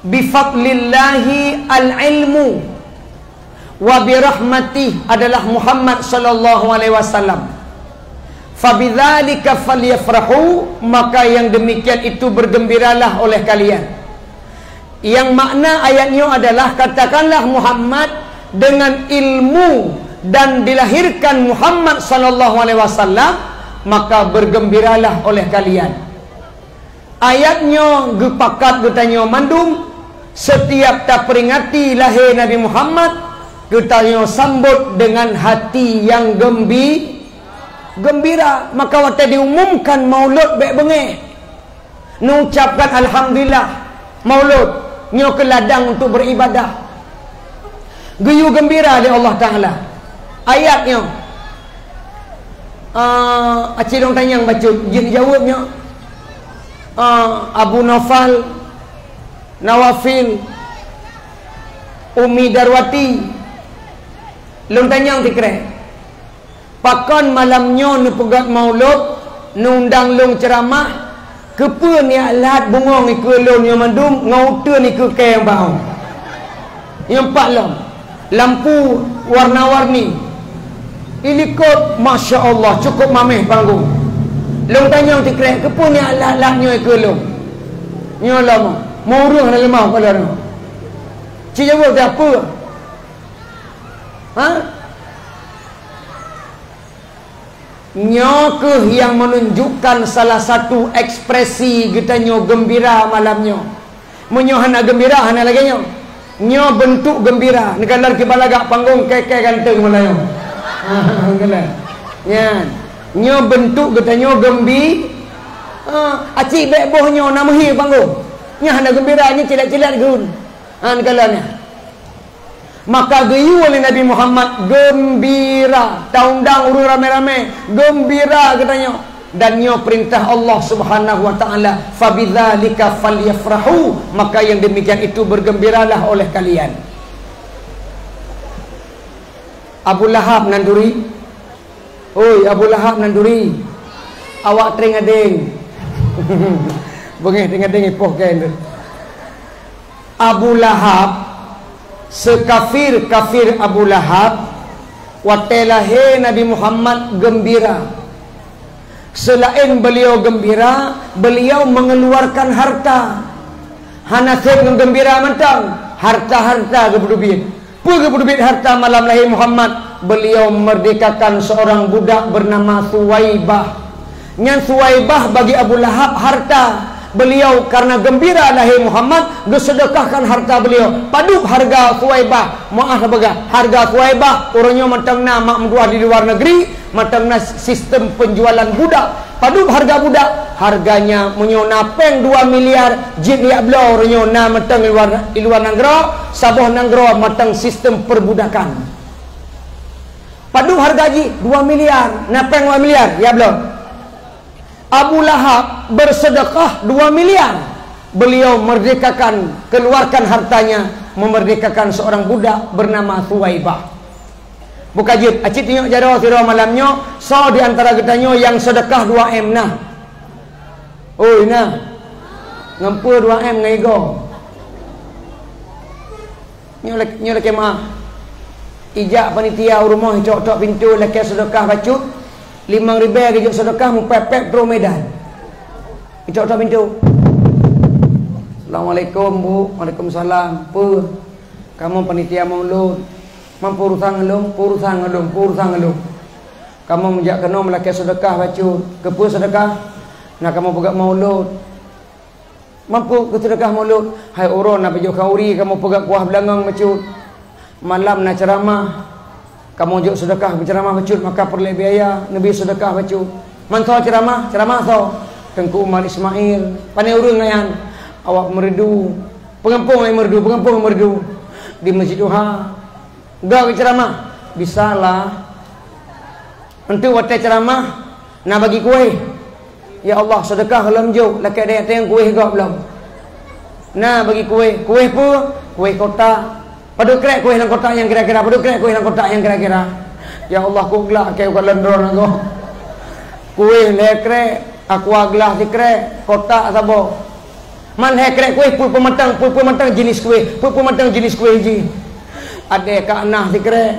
bifadlillahi al-ilmu wa birahmatih, adalah Muhammad sallallahu alaihi wasallam. Fabidzalika falyafrahu, maka yang demikian itu bergembiralah oleh kalian. Yang makna ayatnya adalah, katakanlah Muhammad, dengan ilmu dan dilahirkan Muhammad sallallahu alaihi wasallam, maka bergembiralah oleh kalian. Ayatnya gepakat getanya mandum, setiap tak peringati lahir Nabi Muhammad, getanya sambut dengan hati yang gembira. Maka waktu diumumkan maulud baik bengih, mengucapkan alhamdulillah maulud nyo ke ladang untuk beribadah, geyu gembira oleh Allah Ta'ala. Ayatnya acik dong tanya yang baca, jin jawabnya Abu Nawfal, Nawafil, Umi Darwati, lung tanya yang tikre pakon malamnya nu pegat maulud, nu undang lung ceramah, kepa ni alat bungong iku lung yang mandum, ngauta ni ke yang bau. Yang empat lampu warna-warni. Ini kot, Masya Allah, cukup mameh panggung. Lung tanya tikre, kepa ni alat-alatnya iku lung. Nyo lama, mau urung na lemah pada orang. Cik jawab apa? Nyokeh yang menunjukkan salah satu ekspresi kita nyo gembira malamnya. Menyo hana gembira hana lagi nyo bentuk gembira. Nekalar kibalagak panggung keke ganteng malayo. Ya. Nyo bentuk kita nyo acik bek boh nyo namahi panggung. Nya hana gembira nya cilat-cilat gun. Nekalarnya. Maka geyu oleh Nabi Muhammad gembira, taundang urung rame-rame gembira katanya, dan nyo perintah Allah Subhanahu wa taala, fabidzalika falyafrahu, maka yang demikian itu bergembiralah oleh kalian. Abu Lahab nanduri, oi Abu Lahab nanduri, awak teringading bengih teringading ipoh kan. Abu Lahab, sekafir-kafir Abu Lahab, watelahe Nabi Muhammad gembira. Selain beliau gembira, beliau mengeluarkan harta. Hanasib gembira mentang harta-harta gebudubit. Gebudubit harta malam lahir Muhammad, beliau memerdekakan seorang budak bernama Suwaibah. Nyan Suwaibah bagi Abu Lahab harta. Beliau karena gembira lahir Muhammad, bersedekahkan harta beliau. Paduk harga Suwaibah, maaf baga. Harga Suwaibah orangnya matangna mak menduah di luar negeri, matangna sistem penjualan budak. Paduk harga budak, harganya menyona peng 2 miliar jin ya blau orangnya na matang di luar negara, sabah negara matang sistem perbudakan. Padu harga haji 2 miliar. Napeng 2 miliar? Ya belum? Abu Lahab bersedekah 2 miliar. Beliau merdekakan, keluarkan hartanya, memerdekakan seorang budak bernama Thuwaibah. Buka jid, acik tengok jadual tiru malamnya, so di antara kitanya yang sedekah 2M nah. Oh nah. Ngampu 2M ngaigo. Nyo lek mah. Ijak panitia rumah tok pintu lek sedekah bacut 5 ribu gejok sedekah mu pepek pro Medan. Tok pintu. Assalamualaikum Bu. Waalaikumsalam. Pu. Kamu panitia maulud. Mampu urusan ngelum. Kamu menjak kena melaki sedekah bacut. Kepu sedekah. Nak kamu pegang maulud. Mampu ke sedekah maulud. Hai orang nak pergi kauri kamu pegang kuah belangang bacut. Malam nak ceramah, kamu juk sedekah berceramah bacut, maka perlu biaya. Nabi sedekah bacut. Man so ceramah so. Tengku Umar Ismail, pandai urang ngayan. Awak merdu, pengampung merdu di Masjid Duha. Gak ceramah, bisalah. Untuk waktu ceramah, nak bagi kuih. Ya Allah, sedekah dalam juk, laki ada yang kuih gak belum? Nah bagi kuih pun, kuih kotak. Padu krek kuih dalam kotak yang kira-kira. Ya Allah, ku gelak kayak bukan lendron aku. Kuih lekrek, aku aglah di krek, kotak sabo. Man krek kuih pulpu matang jenis kuih ji. Ada kanah di krek,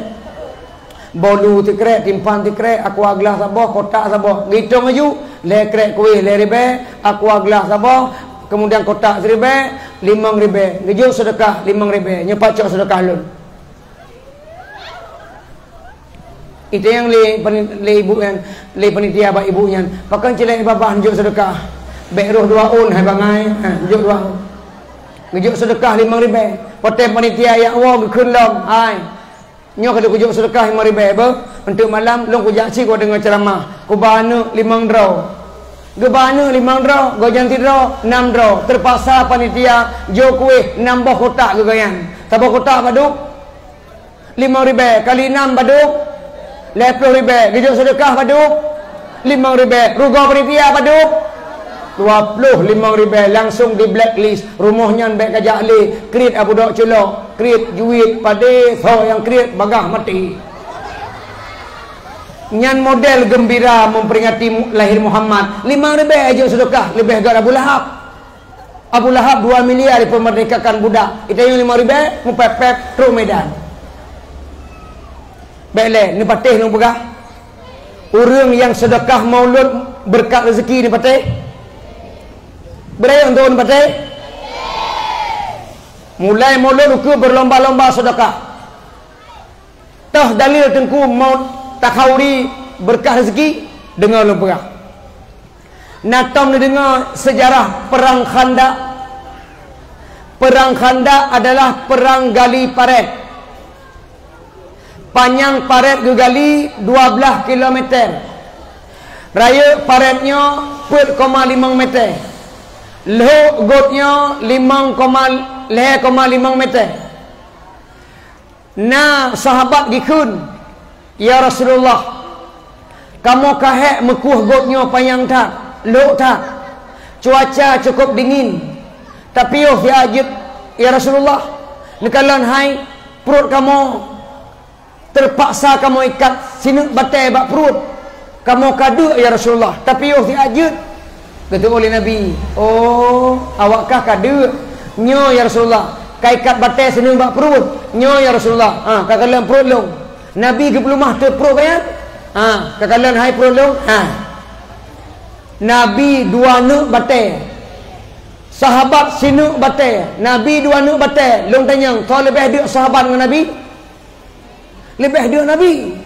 bolu di krek, timpan di krek, aku aglah sabo, kotak sabo. Gitu maju, lekrek kuih leribe, aku aglah sabo. Kemudian kotak 1,000, 5,000. Gejuk sedekah 5,000. Nyepacok sedekah lun. Itu yang le ibu yang le panitia bak ibunya. Pakai celek babah gejuk sedekah. Bek roh 2 un hai bangai. Gejuk 2 un. Gejuk sedekah 5,000. Potem panitia ya Allah gekun long. Hai. Nyo kada gejuk sedekah 5,000 ba. Untuk malam long ku jaksi ku dengar ceramah. Ku bana 5 draw. Gebana 5 draw, gojan 3 draw, 6 draw. Terpaksa panitia jo kuih nambah kotak gegayan. Tambah kotak baduk 5,000 kali 6 baduk 20,000. Gejuk sedekah baduk 5,000. Ruga panitia baduk 25,000. Langsung di blacklist. Rumahnya baik kajak li. Krit abu dok celok, krit juit pade, so yang krit bagah mati. Nyan model gembira memperingati lahir Muhammad. 5,000 aja sedekah lebih agak Abu Lahab. Abu Lahab 2 miliar dipemerdekakan budak. Itu yang 5,000 mupepep pro Medan. Baiklah, ni patih nang begah. Orang yang sedekah maulud berkat rezeki ni patih. Berapa untuk patih? Mulai maulud ukur berlomba-lomba sedekah. Tah dalil tengku maut takhauri berkah rezeki dengar lu perang. Natam ni dengar sejarah perang Khandaq. Perang Khandaq adalah perang gali paret. Panjang paret gali 12 km. Raya paretnya 4,5 meter. Lho gotnya 5,5 meter. Nah sahabat gikun, ya Rasulullah, kamu kahek mekuh gotnya panjang tak? Lok tak? Cuaca cukup dingin. Tapi oh ya ajib, ya Rasulullah, nekalan hai perut kamu terpaksa kamu ikat sini batai bak perut. Kamu kadu ya Rasulullah. Tapi oh ya ajib. Kata oleh Nabi, oh awakkah kadu? Nyo ya Rasulullah. Kaikat batai sini bak perut. Nyo ya Rasulullah. Kakalan perut long. Nabi ke pelumah terperut kan? Kekalan hai perut long. Nabi 2 nuk batai. Sahabat sinuk batai. Nabi 2 nuk batai. Long tanya, kau lebih dia sahabat dengan Nabi? Lebih dia Nabi.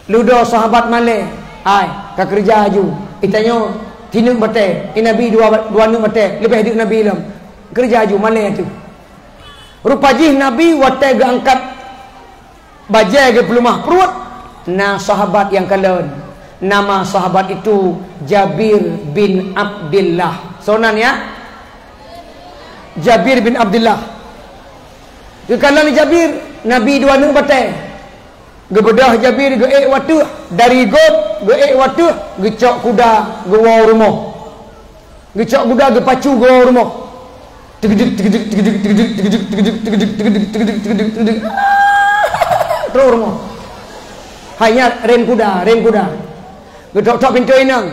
Ludo sahabat malai. Hai, kau kerja aju. Itanya, tinuk batai. Nabi 2 nuk batai. Lebih dia Nabi lam. Kerja aju malai tu. Rupajih Nabi watai ke angkat bajai ke pelumah perut. Nah sahabat yang kalian, nama sahabat itu Jabir bin Abdullah. Sonan ya, Jabir bin Abdullah. Kalian Jabir, Nabi 2 nuk batai. Gebedah Jabir ge watu dari got ge watu gecok kuda ge wau rumah. Gecok kuda ge pacu ge wau rumah. Terus rumah. Hanya rem kuda. Gedok-tok pintu inang.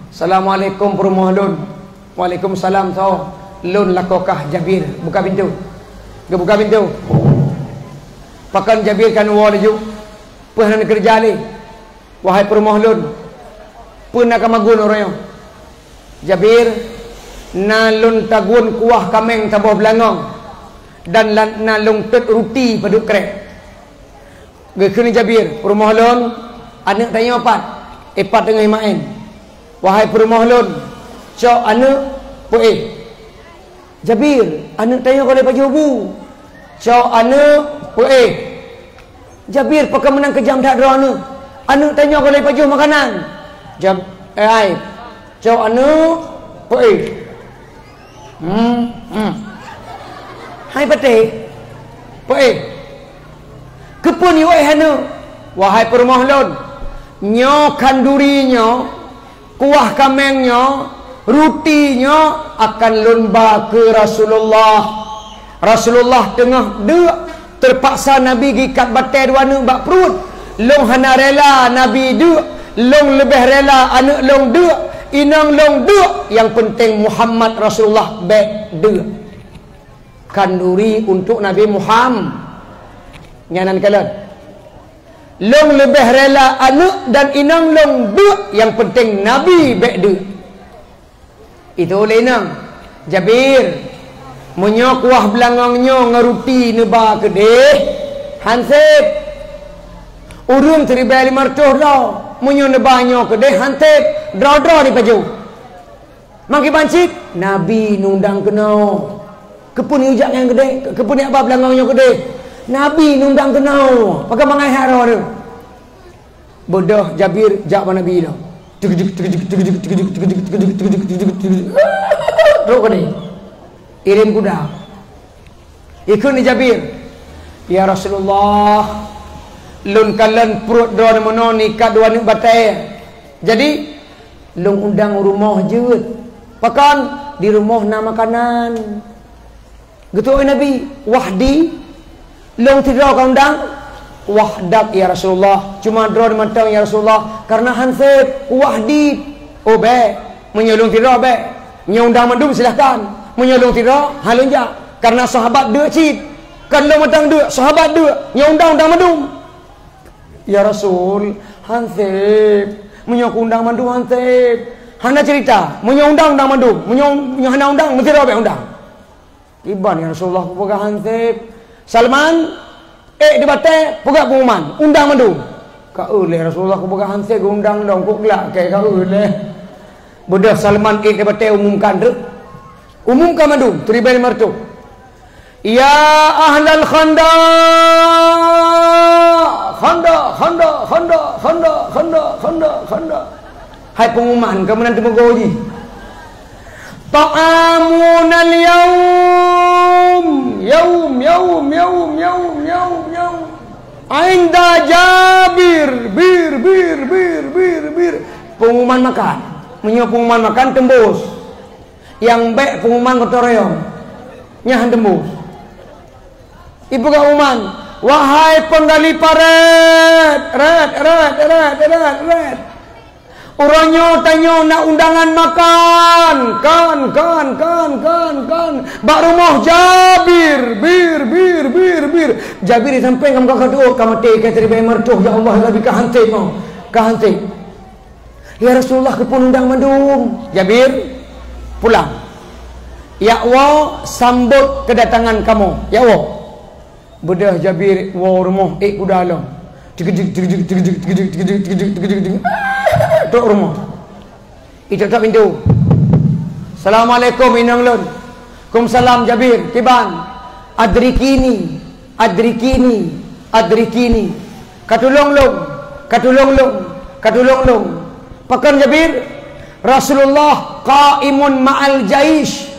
Assalamualaikum perumah lun. Waalaikumsalam tau. Lun lakokah Jabir. Buka pintu. Dia buka pintu. Pakan Jabir kan walijuk. Pernah kerja ni. Wahai perumah lun. Pernah kamagun orangnya. Jabir. Na lun tagun kuah kameng tabuh belangong. Dan na lun tet ruti paduk krek. Gekini Jabir. Perumah lun. Anak tanya empat. Epat tengah main. Wahai perumah lun. Cok anak. Pu'eh. Jabir. Anak tanya kalau baju bu. Cok anak. Pu'eh. Jabir pakai menang kejam tak ada anak. Anak tanya kalau baju makanan. Cok anak. Pu'eh. Hai patih. Pu'eh. Kepun iwai anak. Wahai perumah lun. Nyo kandurinya, kuah kamengnya, rutinya akan lumba ke Rasulullah. Rasulullah tengah dek terpaksa Nabi gikat batai dua anak bak perut. Long hana rela Nabi dek, long lebih rela anak long dek, inang long dek. Yang penting Muhammad Rasulullah baik dek. Kanduri untuk Nabi Muhammad. Nyanan kalian. Long lebih rela anak dan inang long duk. Yang penting Nabi baik duk. Itu oleh inang Jabir munyo kuah belangangnya ngaruti neba kedeh hansip urung teribai 500 dah munyo nebanyo kedeh hansip draw-draw di paju mangki bancik Nabi nundang kenau kepun ujak yang gede kepun apa belangangnya gede Nabi nundang kenau pakai mangai haro tu bodoh Jabir jak Nabi dah teruk ni irim kuda ikut ni Jabir ya Rasulullah lun kalen perut dua mono nikah dua ni batai jadi lun undang rumah je pakan di rumah nak makanan gitu Nabi wahdi long tidak kau undang wahdak ya Rasulullah cuma draw matang ya Rasulullah karena hansip wahdi obe menyolong tidak be nyundang mandum silahkan menyolong tidak halunja karena sahabat dua cit kalau matang dua sahabat dua nyundang mandum ya Rasul hansip menyokundang mandum hansip hana cerita menyundang mandum hana undang mesti tidak be undang iban ya Rasulullah pegang hansip Salman di batai pegak pengumuman undang mandu kau oleh Rasulullah kau pegang hansip kau undang dong kau gelak kayak kau oleh budak Salman di batai umumkan tu umumkan mandu teribai martu ya ahlal khanda hai pengumuman kamu nanti mengoji ta'amunal yaum ainda Jabir bir pengumuman makan pengumuman makan tembus yang baik pengumuman kotoreong nyahan tembus ibu pengumuman wahai penggali paret red orangnya tanya nak undangan makan kan bak rumah Jabir bir Jabir sampai kamu kakak doa kamu teka terima mertuh ya Allah lebih kahantip ya Rasulullah kepun undang mandum Jabir pulang ya Allah sambut kedatangan kamu ya Allah bedah Jabir wa rumah kuda alam tuk rumah itu tak pintu Assalamualaikum inang lun Kumsalam Jabir kiban adrikini katulong long pakan Jabir Rasulullah qaimun ma'al jaish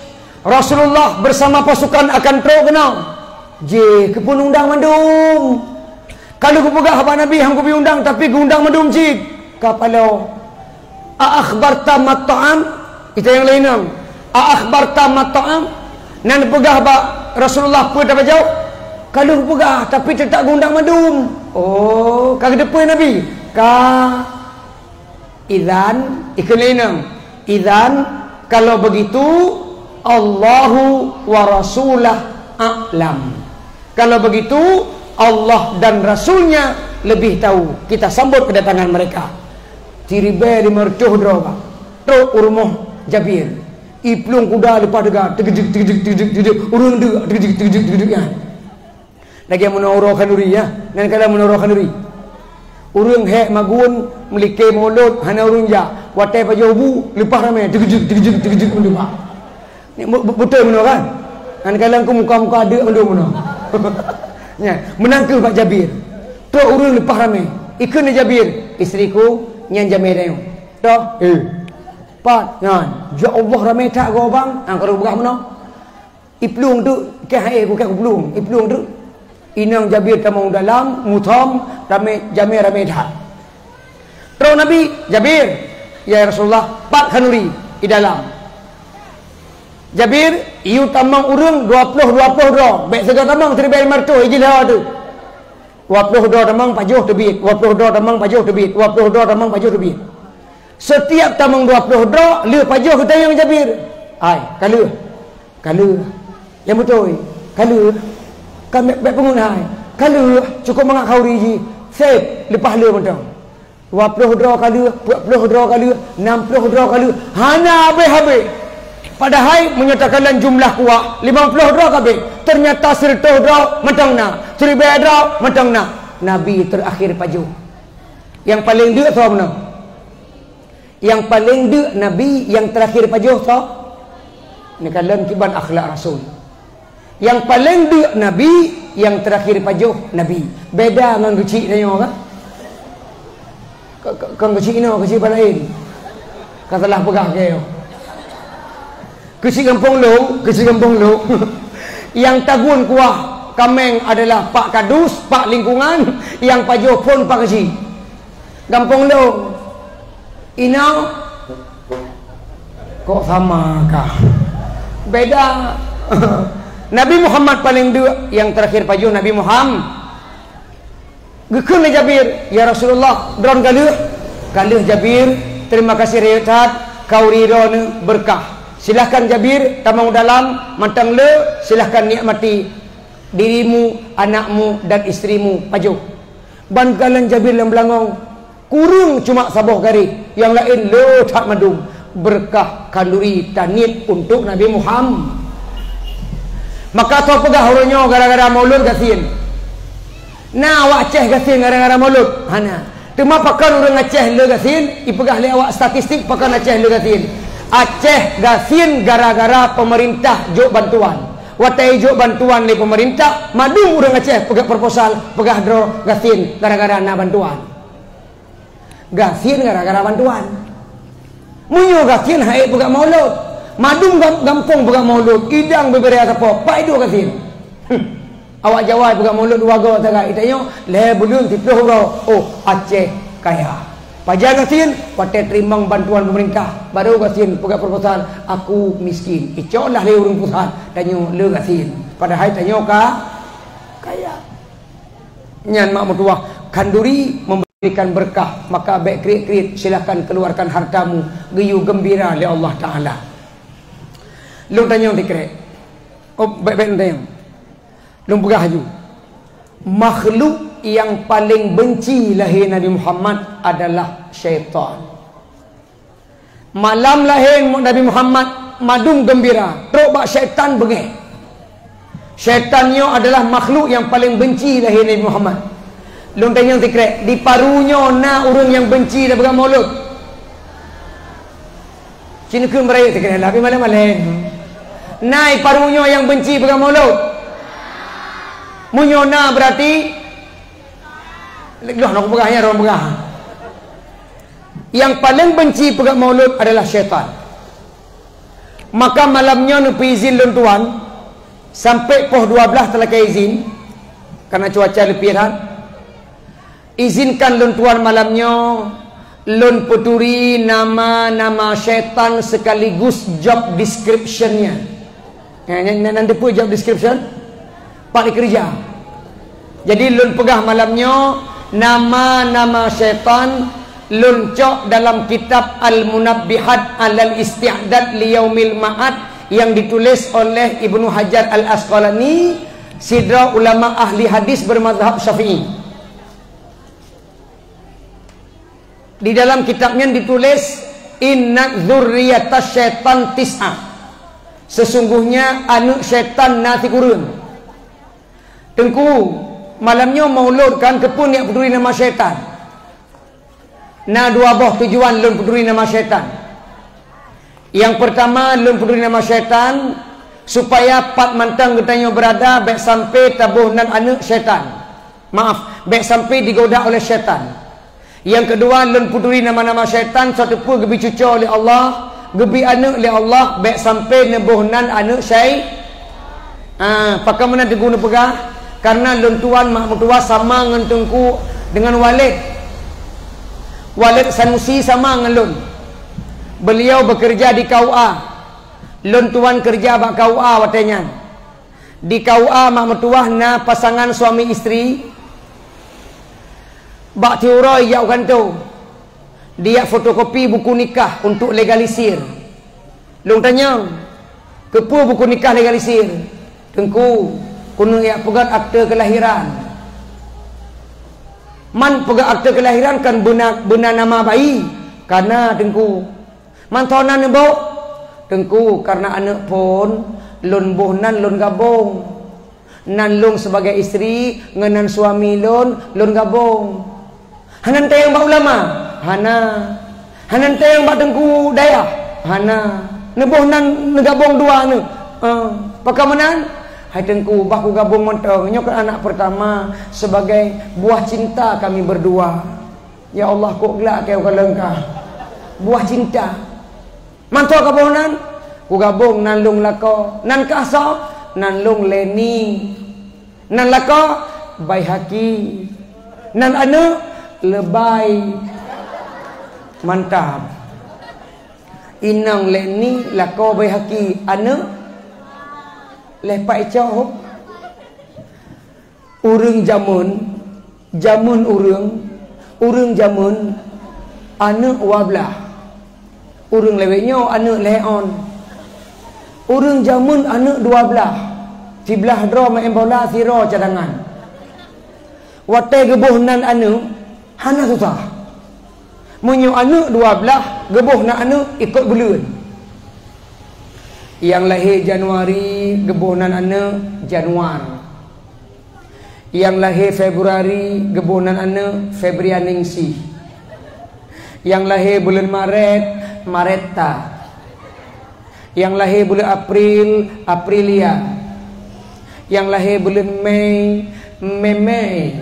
Rasulullah bersama pasukan akan terkenal je kepun undang mandum Kalau ku pegah haba Nabi hang ku undang tapi ku undang madum cik. Kapalo akhbarta mat'am itu yang lain nam. Akhbarta mat'am nan pegah haba Rasulullah pun dapat jawab. Kalau ku pegah tapi tetap ku undang madum. Oh, kagak depan Nabi. Idzan ikut lain nam. Idzan kalau begitu Allahu wa rasulah a'lam. Kalau begitu Allah dan Rasulnya lebih tahu. Kita sambut kedatangan mereka. Tiribe di mertuh droga. Truk urmoh Jabir. Iplung kuda lepas dekat. Tegejek. Urung deg. Tegejek. Lagi yang menurut kanuri ya. Dan kalau menurut kanuri. Urung hek magun melike mulut hana urung ja. Watai pajobu lepas ramai. Tegejek mendepak. Ni betul menurut kan? Dan kalau aku muka-muka ada menurut. Ya, menangkul Pak Jabir. Tok urang lepas ramai. Ikut ni Jabir, isteriku nyan jamai dah. Tok, pat nyan. Ya Allah ramai tak kau bang. Ang kau buka mana? Iplung tu ke hai ku pelung. Iplung tu inang Jabir tamang dalam mutam ramai jamai ramai dah. Tok Nabi Jabir, ya Rasulullah, pat kanuri di dalam. Jabir, iu tamang urang 20 doh. Baik segala tamang terbaik martu hiji lawa tu. 20 doh tamang pajuh tebit, 20 doh tamang pajuh tebit, 20 doh tamang pajuh tebit. Setiap tamang 20 doh, le pajuh kita yang Jabir. Ai, kalau. Yang betul. Kalau kami baik pengunai. Kalau cukup mangak kau riji, save lepas le mentang. 20 doh kali, 40 doh kali, 60 doh kali. Hana habis. Padahal menyatakan jumlah kuah 50 draw kabeh. Ternyata 100 draw mentang na. 1000 draw mentang na. Nabi terakhir paju. Yang paling dek tahu mana? Yang paling dek Nabi yang terakhir paju tahu? Ini kalam kiban akhlak Rasul. Yang paling dek Nabi yang terakhir paju Nabi. Beda dengan kecil dia kan? Kan kecil ini kecil lain. Katalah pegah kau. Kecil kampung lu yang tagun kuah kameng adalah Pak Kadus, Pak Lingkungan, yang pajuh pun Pak Kecil. Kampung lu inau kok sama kah? Beda. Nabi Muhammad paling dua, yang terakhir pajuh Nabi Muhammad. Gekun Jabir, ya Rasulullah, dron galuh Jabir, terima kasih riwayat kau ridho berkah. Silahkan Jabir tamang dalam mantang le, silahkan nikmati dirimu, anakmu dan istrimu pajuh. Ban kalan Jabir yang belangong kurung cuma sabuh gari, yang lain le tak madum. Berkah kanduri tanit untuk Nabi Muhammad. Maka tu pegah hurunya gara-gara maulud gasin. Nah awak ceh gasin gara-gara maulud. Hana. Cuma pakan orang Aceh le gasin, ipegah le awak statistik pakan Aceh le gasin. Aceh gasin gara-gara pemerintah juk bantuan. Watai juk bantuan ni pemerintah, madu orang Aceh pegah proposal, pegah draw gasin gara-gara nak bantuan. Gasin gara-gara bantuan. Munyo gasin hai pegah maulud. Madu gampung pegah maulud, idang beberia apa? Pai dua gasin. Awak jawab pegah maulud wago tagak itanyo le bulun 30 euro. Oh, Aceh kaya. Pajak gasin, pakai terima bantuan pemerintah. Baru gasin pegak proposal, aku miskin. Icok lah le urung pusat, tanyo le gasin. Padahal tanyo kaya. Nyan mak mertua, kanduri memberikan berkah, maka baik krit-krit silakan keluarkan hartamu, geyu gembira oleh Allah Taala. Lu tanyo dikret. Oh, baik-baik tanya. Lu pegah haju. Makhluk yang paling benci lahir Nabi Muhammad adalah syaitan. Malam lahir Nabi Muhammad madung gembira, teruk bak syaitan bengek. Syaitannya adalah makhluk yang paling benci lahir Nabi Muhammad. Lonteng yang tikrek di parunya na urang yang benci dah begang maulud. Cina ke meraya tikrek lah, tapi malam-malam. Nai parunya yang benci begang maulud. Munyona berarti nak pegahnya orang pegah. Yang paling benci pegang maulud adalah syaitan. Maka malamnya nupi izin luntuan sampai poh 12 telah ke izin karena cuaca lepiran. izinkan lun tuan malamnya lun peturi nama-nama syaitan sekaligus job description-nya. Nanti pun job description Pak kerja. Jadi lun pegah malamnya nama-nama syaitan lun cok dalam kitab Al-Munabbihat Alal Isti'dad Liyaumil Ma'ad yang ditulis oleh Ibnu Hajar Al-Asqalani, sidra ulama ahli hadis bermazhab Syafi'i. Di dalam kitabnya ditulis inna dzurriyatash syaitan tis'ah. Sesungguhnya anak syaitan nanti kurun. Tengku malamnya maulud kan kepun yang peduli nama syaitan. Nah, dua boh tujuan lun peduli nama syaitan. Yang pertama, lun peduli nama syaitan supaya pat mantang getanya berada baik sampai tabuh nan anak syaitan. Maaf, baik sampai digoda oleh syaitan. Yang kedua, lun peduli nama-nama syaitan suatu pun gebi cucu oleh Allah, gebi anak oleh Allah baik sampai nebuh nan anak syaitan. Pakai mana diguna pegah? Karena lun tuan mak mertua sama dengan tengku dengan Walid. Walid Sanusi sama dengan lun. Beliau bekerja di KUA. Lun tuan kerja bak KUA watenya. Di KUA mak mertua na pasangan suami isteri. Bak tiuroi ya kan tu. Dia fotokopi buku nikah untuk legalisir. Lun tanya, kepu buku nikah legalisir? Tengku kuno ya pegat akte kelahiran. Man pegat akte kelahiran kan benar nama bayi. Karena tengku mantonan nebo tengku karena anak pun lun bohnan lun gabung. Nan lung sebagai isteri ngenan suami lun gabung. Hanan tayang ba ulama? Hana. Hanan tayang ba tengku daya? Hana. Nebohnan negabung dua ne. Pakamanan hai tengku baku gabung montong nyok anak pertama sebagai buah cinta kami berdua. Ya Allah kok gelak kau kalengkah. Buah cinta. Mantu gabonan ku gabung nan lung lako, nan kaso, nan lung Leni. Nan lako Baihaqi. Nan anu Lebay. Mantap. Inang Leni lako Baihaqi, anu lepai cahok urang jamun urang jamun anak wablah urang leweknya anak leon urang jamun anak 12 sebelah dro main bola siro cadangan watai gebuhnan anak hana susah munyo anak 12 gebuhnan anak ikut bulan. Yang lahir Januari gebunan anak Januar. Yang lahir Februari gebunan anak Febrianingsi. Yang lahir bulan Maret Mareta. Yang lahir bulan April Aprilia. Yang lahir bulan Mei Mei.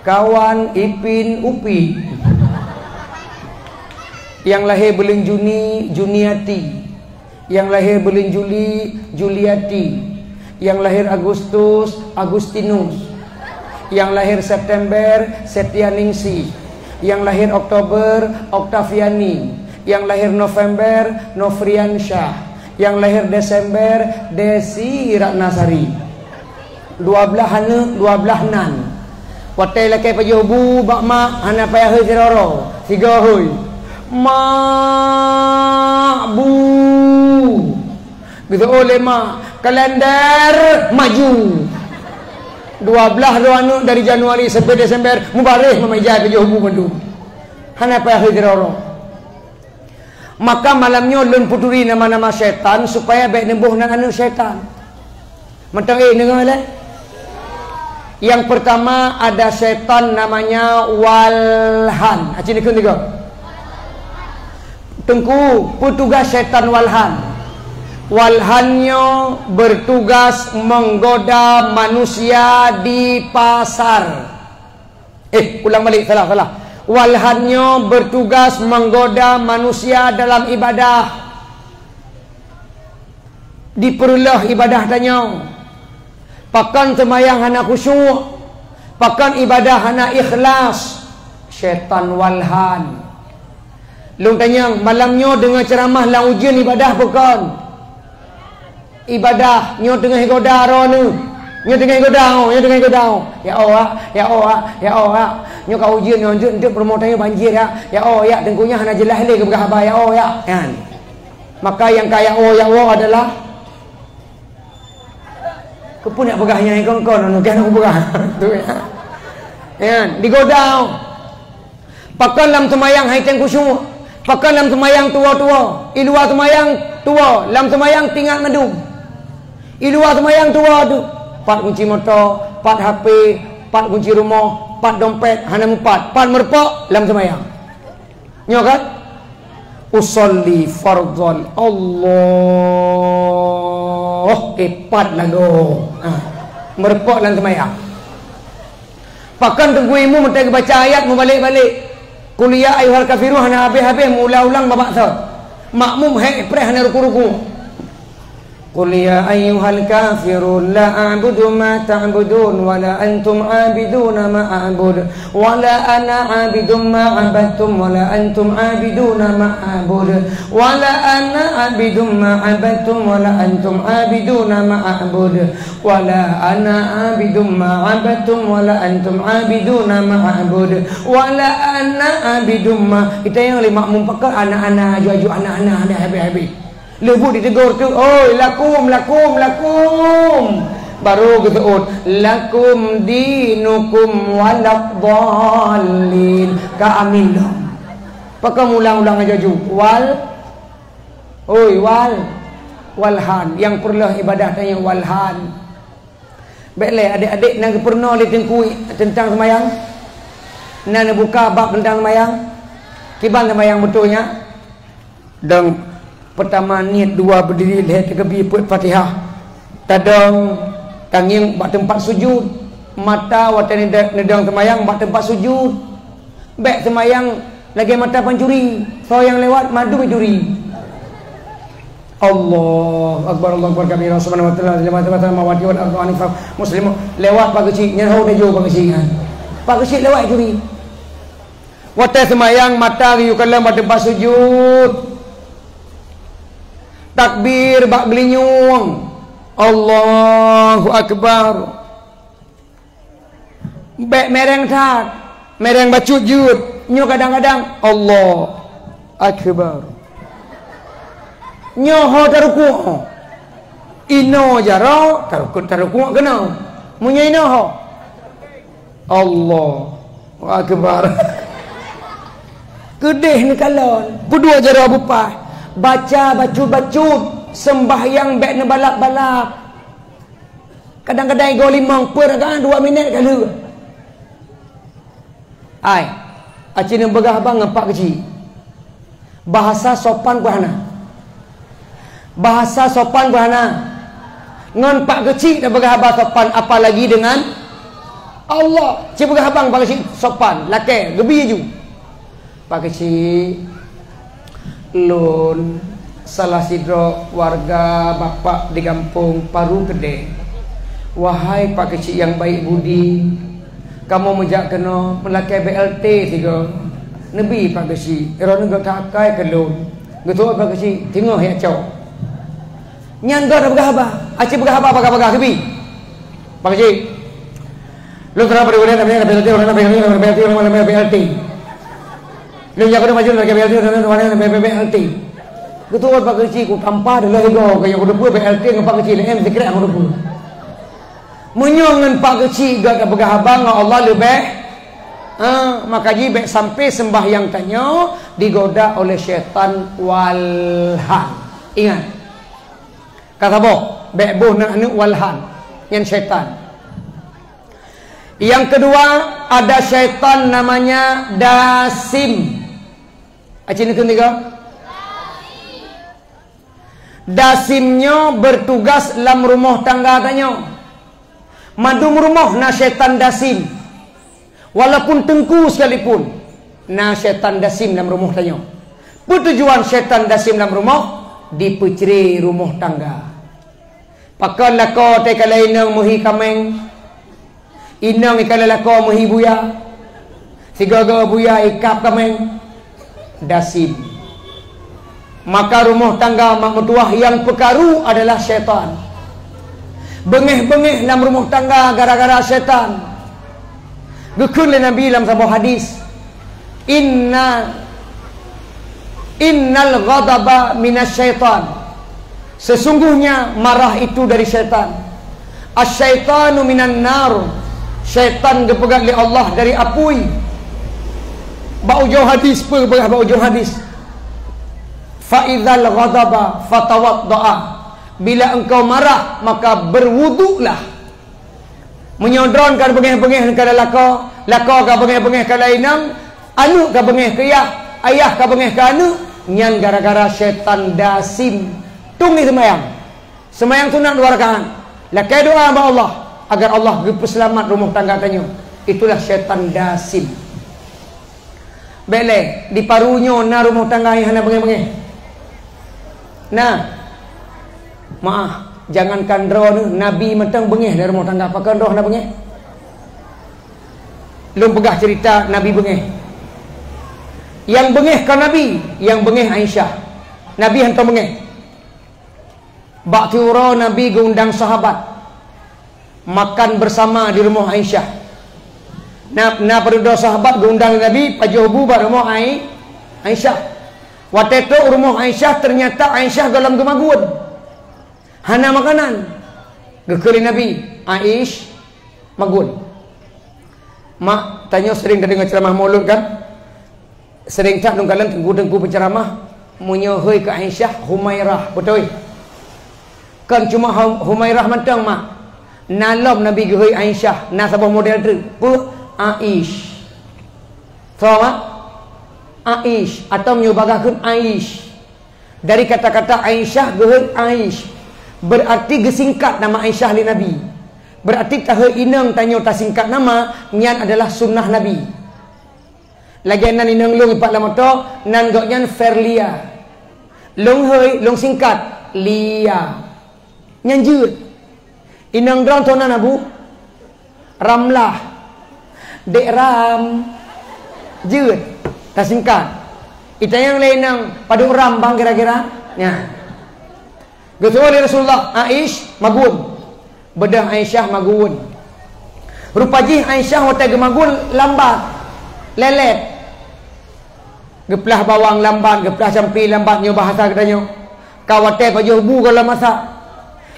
Kawan Ipin Upi. Yang lahir bulan Juni Juniati. Yang lahir bulan Juli Juliati. Yang lahir Agustus Agustinus. Yang lahir September Septianingsi. Yang lahir Oktober Oktaviani. Yang lahir November Novriansyah. Yang lahir Desember Desi Ratnasari. 12 nan. Watai lakai pajobu bak mak hana payah heuh tiroro. 3 heuh. Mak bu gitu oleh mak kalender maju 12 anu dari Januari sampai Desember mubareh memeja ke jobu bandu hana payah hijroro. Maka malamnya lun puturi nama-nama syaitan supaya baik nembuh nan anu syaitan mentang dengar le. Yang pertama ada syaitan namanya Walhan. Acin ikut tiga. Tengku petugas syaitan Walhan. Walhannya bertugas menggoda manusia di pasar. Ulang balik, salah. Walhannya bertugas menggoda manusia dalam ibadah. Diperlulah ibadah tanya. Pakan semayang hana khusyuk. Pakan ibadah hana ikhlas, syaitan walhan. Long tanya malamnya dengan ceramah lang ujian ibadah bukan? Ibadah nyo tengah goda ro nu. Nyo tengah goda. Ya Allah, ya Allah, ya Allah. Nyo kau ujian nyo untuk promotannya banjir ya. Ya Allah, ya tengkunya hana jelas le ke berapa ya Allah ya. Kan. Maka yang kaya oh ya Allah adalah kepun nak begahnya yang kau nu kan aku begah. Tu ya. Kan, digoda. Pakan lam semayang hai tengku semua. Pakan lam semayang tua-tua, iluar semayang tua, lam semayang tinggal medum. Iluar semayang tua tu, 4 kunci motor, 4 HP, 4 kunci rumah, 4 dompet, hana 4 merpok, lam semayang. Nyo kan? Usolli fardhal Allah, 4 lagu. Merpok lam semayang. Pakan tunggu ilmu mentai baca ayat mu balik-balik. Kuliah ayuhal kafirun hana habis-habis ulang-ulang babaksa. Makmum hai preh hana ruku-ruku. Kuliah ayuhal kafirun la a'budu ma ta'budun wa la antum 'abiduna ma a'bud wa la ana 'abidum ma 'abadtum wa la antum 'abiduna ma a'bud wa la ana 'abidum ma 'abadtum wa la antum 'abiduna ma a'bud wa la ana 'abidum ma 'abadtum wa la antum 'abiduna ma a'bud wa la ana 'abidum ma. Kita yang makmum pakar anak-anak aju-aju anak-anak habis-habis. Lebu ditegur tu, oi lakum. Baru kita lakum dinukum walad-dallin. Ka amin dong. Pakai ulang-ulang aja ju. Walhan. Yang perlu ibadah tanya walhan. Baiklah adik-adik nak pernah ditengkui tentang semayang. Nak buka bab tentang semayang. Kiban semayang betulnya. Dan pertama niat dua berdiri lihat kebi put Fatihah. Tadang tanging bak tempat sujud. Mata watan nedang semayang bak tempat sujud. Baik semayang lagi mata pancuri. So yang lewat madu pancuri. Allah Akbar kabira subhanahu wa ta'ala mawati wal ardu anifah muslimu lewat pak kecil nyahau dah jauh pak kecil kan. Pak kecil lewat curi. Watan semayang mata riu kalam bak tempat sujud. Takbir bak belinyung. Allahu Akbar. Bek mereng tak. Mereng bacut jud. Nyo kadang-kadang Allah Akbar. Nyo ho taruku. Ino jaro taruku kena. Munya ino ho. Allahu Akbar. Kedih ni kalon. Kedua jaro bupah. Baca bacut sembahyang bek ne balap-balap. Kadang-kadang go 5 per kan 2 minit kali. Ai, acin begah bang pak kecil. Bahasa sopan ku hana. Bahasa sopan ku hana. Ngon pak kecil dah begah bahasa sopan apalagi dengan Allah. Cik begah bang pak kecil sopan, laki gebi ju. Pak kecil lun salah sidro warga bapak di kampung Paru Gede. Wahai pak kecil yang baik budi, kamu mejak kena melakai BLT tiga Nabi pak kecil erona gak kakai ke lun gitu pak kecil tengok ya cau nyangga dah begah acik begah bagah kebi pak kecil lu kenapa boleh namanya BLT orang BLT lu yang kena maju lagi BLT orang BLT gitu pak kecil ku tanpa adalah ego kayak udah buat BLT dengan pak kecil em sekret aku udah buat menyongan pak kecil gak begah abang Allah lebih maka jibek sampai sembahyang tanya digoda oleh syaitan walhan. Ingat kata boh bekboh nak anu walhan yang syaitan. Yang kedua ada syaitan namanya dasim. Acin ketiga dasimnya bertugas dalam rumah tangga tanya. Madum rumah na syaitan dasim. Walaupun tengku sekalipun na syaitan dasim dalam rumah tanya. Tujuan syaitan dasim dalam rumah dipeceri rumah tangga. Pakai lako teka lainang muhi kameng. Inang ikan lelako mehibuya. Tiga-tiga buya ikap kameng dasim. Maka rumah tangga mak mertua yang pekaru adalah syaitan. Bengih-bengih dalam rumah tangga gara-gara syaitan. Gekun oleh Nabi dalam sebuah hadis, Innal ghadaba minasyaitan. Sesungguhnya marah itu dari syaitan. Asyaitanu minan nar. Syaitan dipegang oleh Allah dari api. Bau jauh hadis per bau jauh hadis. Fa idzal ghadaba fatawaddaa. Bila engkau marah maka berwuduklah. Menyodronkan bengih-bengih ke lelako, lako ka bengih-bengih ke lainang, anu ka bengih ke ayah ka bengih ke anu, nyan gara-gara syaitan dasim. Tunggu semayang. Semayang sunat 2 rakaat. Lakai doa kepada Allah agar Allah selamat rumah tangga tanyo. Itulah syaitan dasim. Bele di parunya na rumah tangga yang hana bengih-bengih. Nah, maaf, jangankan roh ni, Nabi mentang bengih dari rumah tangga. Apakah roh na bengih? Belum pegah cerita Nabi bengih. Yang bengih kan Nabi, yang bengih Aisyah. Nabi hantar bengih. Baktiura Nabi gundang sahabat makan bersama di rumah Aisyah. Na perda sahabat gundang Nabi pajuhu bar rumah Aisyah. Waktu itu rumah Aisyah ternyata Aisyah dalam gemagun. Hana makanan. Gekeli Nabi Aish magun. Mak tanya sering dengar ceramah maulud kan? Sering tak dong kalian tengku-tengku penceramah menyohoi ke Aisyah Humairah, betul? Kan cuma Humairah mentang mak. Nalom Nabi gehoi Aisyah, na sabah model tu. Aish. Tahu tak? Aish atau menyebabkan Aish. Dari kata-kata Aisyah gehoi Aish. Berarti gesingkat nama Aisyah li Nabi. Berarti tahe inang tanyo ta singkat nama nyan adalah sunnah Nabi. Lagi nan inang long ipat lama to nan gok nyan Ferlia. Long hoi long singkat Lia. Nyan jeut. Inang drong to nan abu Ramlah. Dek Ram jeut ta singkat. Ita yang lain nang padu ram bang kira-kira. Nya. Getua dari Rasulullah Aish magun. Bedah Aisyah magun. Rupaji Aisyah waktu gemagun lambat. Lelet. Geplah bawang lambat, geplah campi lambat nyo bahasa katanya. Kawate pajuh bu kalau masak.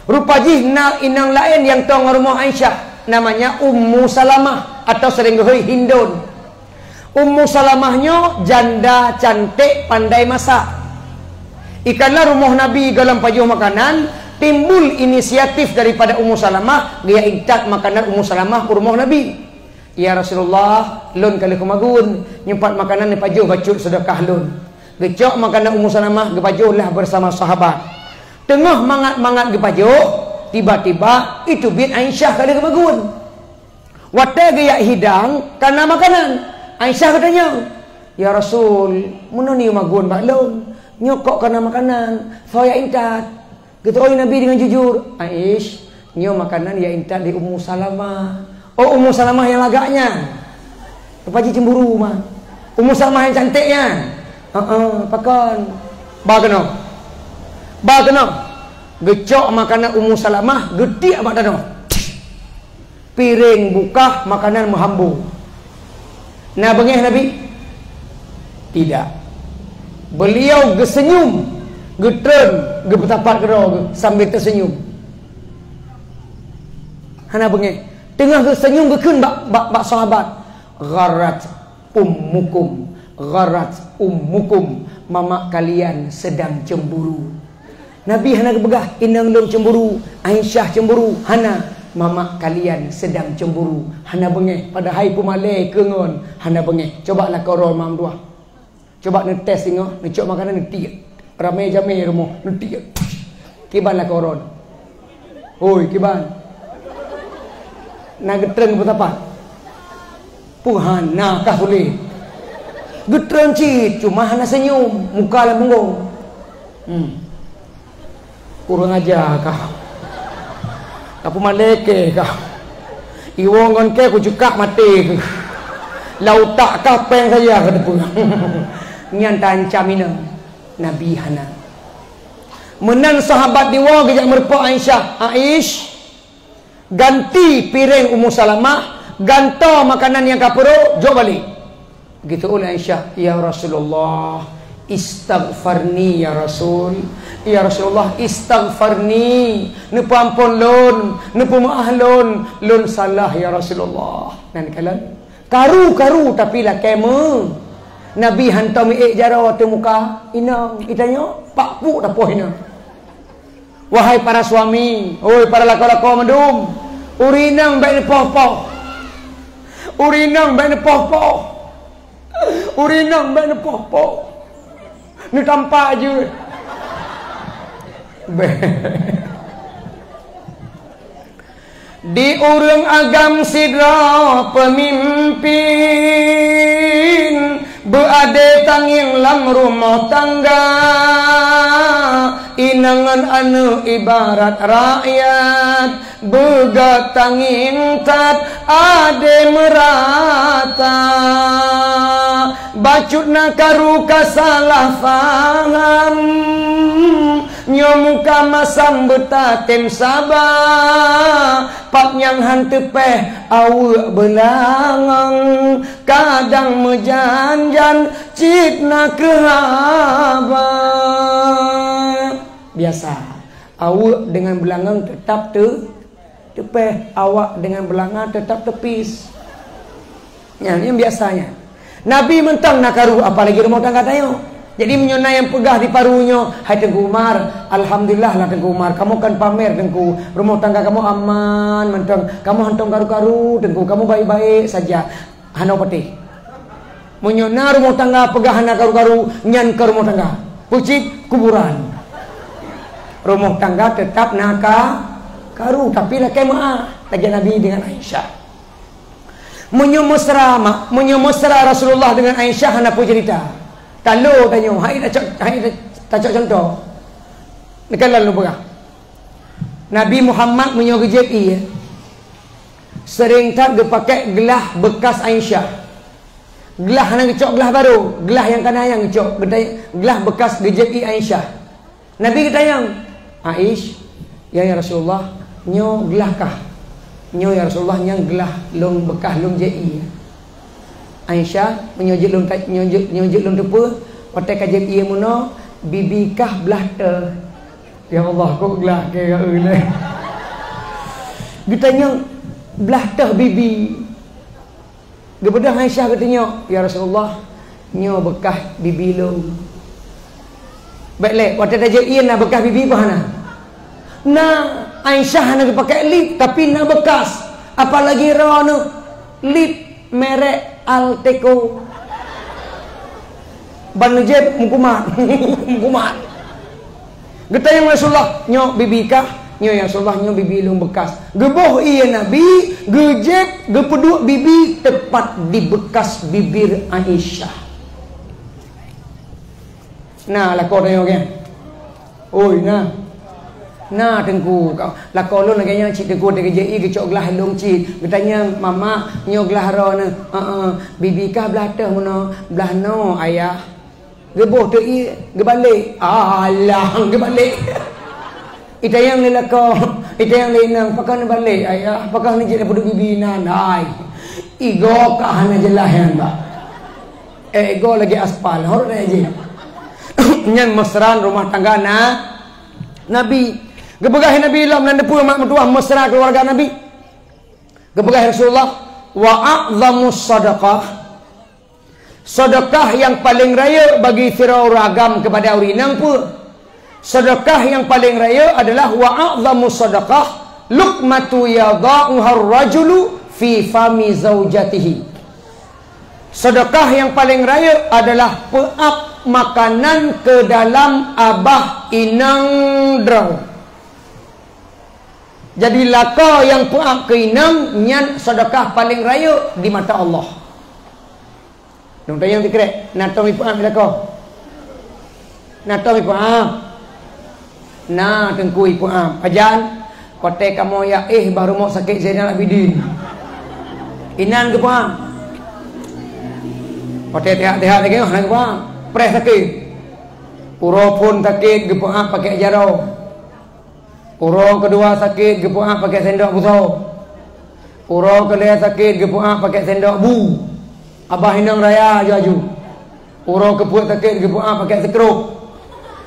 Rupaji na inang lain yang tong rumah Aisyah namanya Ummu Salamah atau sering gehoi Hindun. Ummu Salamahnya janda cantik pandai masak. Ikanlah rumah Nabi dalam pajuh makanan, timbul inisiatif daripada Ummu Salamah, dia intat makanan Ummu Salamah ke rumah Nabi. Ya Rasulullah, lun kali kemagun, nyempat makanan ni pajuh bacut sedekah lun. Gecok makanan Ummu Salamah gepajuhlah bersama sahabat. Tengah mangat gepajuh, tiba-tiba itu bin Aisyah kali kemagun. Wata gaya hidang karena makanan. Aisyah katanya, ya Rasul, mana ni magun bak lun? Nyokok karena makanan, saya intat. Gitu oi Nabi dengan jujur. Aish, nyo makanan ya intat di Ummu Salamah. Oh Ummu Salamah yang lagaknya. Paji cemburu mah. Ummu Salamah yang cantiknya. Pakon. Ba kena. Gecok makanan Ummu Salamah, gede amat dano. Piring buka, makanan menghambur. Nah bengih Nabi? Tidak. Beliau gesenyum, getren, gepetapat kero sambil tersenyum. Hana bengih. Tengah tersenyum gekun bak sahabat. Gharat ummukum, mama kalian sedang cemburu. Nabi hana begah, inang lum cemburu, Aisyah cemburu, hana mama kalian sedang cemburu. Hana bengih pada hai pumalai kengon, hana bengih. Coba lah kau roh mam dua. Coba ni test tengok, ni cok makanan ni tiap. Ramai jamai rumah, ni tiap. Kiban lah koron. Oi, kiban. Nak getren betapa? Puhan, nak kah boleh? Getren cik, cuma hana senyum, muka lah menggong. Kurang ajar kau. Kapu maleke kau. Iwo ngon ke ku cukak mati. Lau tak kapeng saja kata pun. Nyan tancam ina Nabi hana. Menan sahabat diwa gejak merpa Aish ganti piring Ummu Salamah, ganta makanan yang kapuro, jauh balik. Begitu oleh Aisyah, ya Rasulullah, istaghfarni ya Rasul. Ya Rasulullah, istaghfarni. Nupu ampun lun, nupu maaf lun salah ya Rasulullah. Nan kalan karu tapi lah kema. Nabi hantar mi'ik jara waktu muka ina, itanya pak puk dah poh ina. Wahai para suami, oi para lako-lako mendum, urinang baik ni poh-poh. Urinang baik ni poh-poh. Urinang baik ni poh-poh. Ni tampak je. Di urang agam sidra pemimpin, berade tanging lam rumah tangga, inangan anu ibarat rakyat, begat tanging tat ade merata, bacut nakaru kasalah faham, nyomuka masam betatem sabah, pak nyang hantepeh awu belangang, kadang mejanjan citna kehabat. Biasa awak dengan belangang tetap tepeh, awak dengan belangang tetap tepis. Yang biasanya Nabi mentang nak karu, apalagi rumah tangga tayo. Jadi menyona yang pegah di parunya. Hai Tengku Umar, alhamdulillah lah Tengku Umar, kamu kan pamer Tengku, rumah tangga kamu aman, mentang kamu hantam karu-karu Tengku, kamu baik-baik saja. Hana peti menyona rumah tangga pegah hana karu-karu, nyan ke rumah tangga pucit kuburan. Rumah tangga tetap naka karu, tapi lah kemah lagi Nabi dengan Aisyah. Menyemesra Rasulullah dengan Aisyah hana pun cerita. Kalau tanya, hai tak cak contoh. Nekalan lu berah. Nabi Muhammad menyuruh JPI sering tak dia pakai gelah bekas Aisyah. Gelah hana ngecok gelah baru, gelah yang kana yang ngecok, gelah bekas JPI Aisyah. Nabi kita yang Aish, ya Rasulullah, nyo gelah kah? Nyo ya Rasulullah yang gelah long bekas long JPI. Aisyah menyojik lung tepa, pakai kajet ia muno bibi kah belah te. Ya Allah, kok gelah ke le. Ditanya belah te bibi. Kepada Aisyah katanya, ya Rasulullah, nyo bekas bibi lung. Baiklah, waktu kajet ia nak bekas bibi apa hana? Nah, Aisyah nak pakai lip tapi nak bekas. Apalagi rono lip merek Alteco Banujeb mukumat mukumat. Geta yang Rasulullah nyok bibi kah? Nyo yang Rasulullah nyo bibi lung bekas. Geboh iya Nabi, gejeb gepeduk bibi tepat di bekas bibir Aisyah. Nah, lakon ayo kan. Oi nah. Nah Tengku lakon lu nakanya cik Tengku de KJI gecok gelah long cik. Katanya mama nyo gelah ro ne. Bibi kah belah teh mono belah no ayah. Geboh te i gebalik. Alah gebalik. Ita yang ni lakon, ita yang lain pakah ni balik ayah, pakah ni jadi peduk bibi nan. Ai. Igo kah na jelah yang ba. Ego lagi aspal hor aja. Nyan mesran rumah tangga Nabi. Gebegah Nabi lam dan depu mak mertua mesra keluarga Nabi. Gebegah Rasulullah wa a'zamus sadaqah. Sedekah yang paling raya bagi firau ragam kepada urinang pun. Sedekah yang paling raya adalah wa a'zamus sadaqah luqmatu yadha'uhar rajulu fi fami zaujatihi. Sedekah yang paling raya adalah peap makanan ke dalam abah inang drang. Jadi laka yang peap ke inang nyan sedekah paling raya di mata Allah. Dong tayang dikrek, natomi peap laka. Natomi peap. Nah, tengkui peap. Ajan, kote kamu ya baru mau sakit Zainal Abidin. Inan ke paham. Pakai tehak-tehak lagi nak ke paham. Pres sakit. Uro pun sakit ke paham pakai jarau. Uro kedua sakit ke paham pakai sendok busau. Uro kelihatan sakit ke paham pakai sendok bu. Abah hindang raya jaju. Uro keput sakit ke paham pakai sekeruk.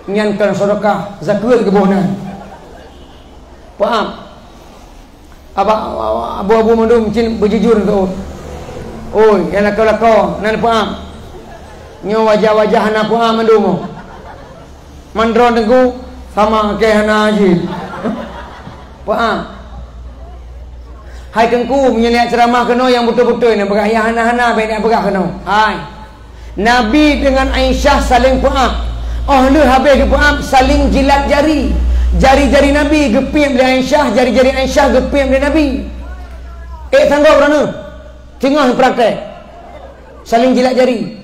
Nyankan sedekah zakat ke bohnan. Paham? Abu-abu mandum cin berjujur tu. Oi, yang lako-lako nan paham. Nyo wajah-wajah anak paham mandum. Mandron tengku sama ke hana haji. Paham? Hai tengku menyelihat ceramah keno yang betul-betul ni berah yang hana-hana baik nak berah keno. Hai. Nabi dengan Aisyah saling paham. Oh lu habis ke paham saling jilat jari. Jari-jari Nabi gepim dari Aisyah, jari-jari Aisyah gepim dari Nabi. Sanggup kerana tengah praktek saling jilat jari.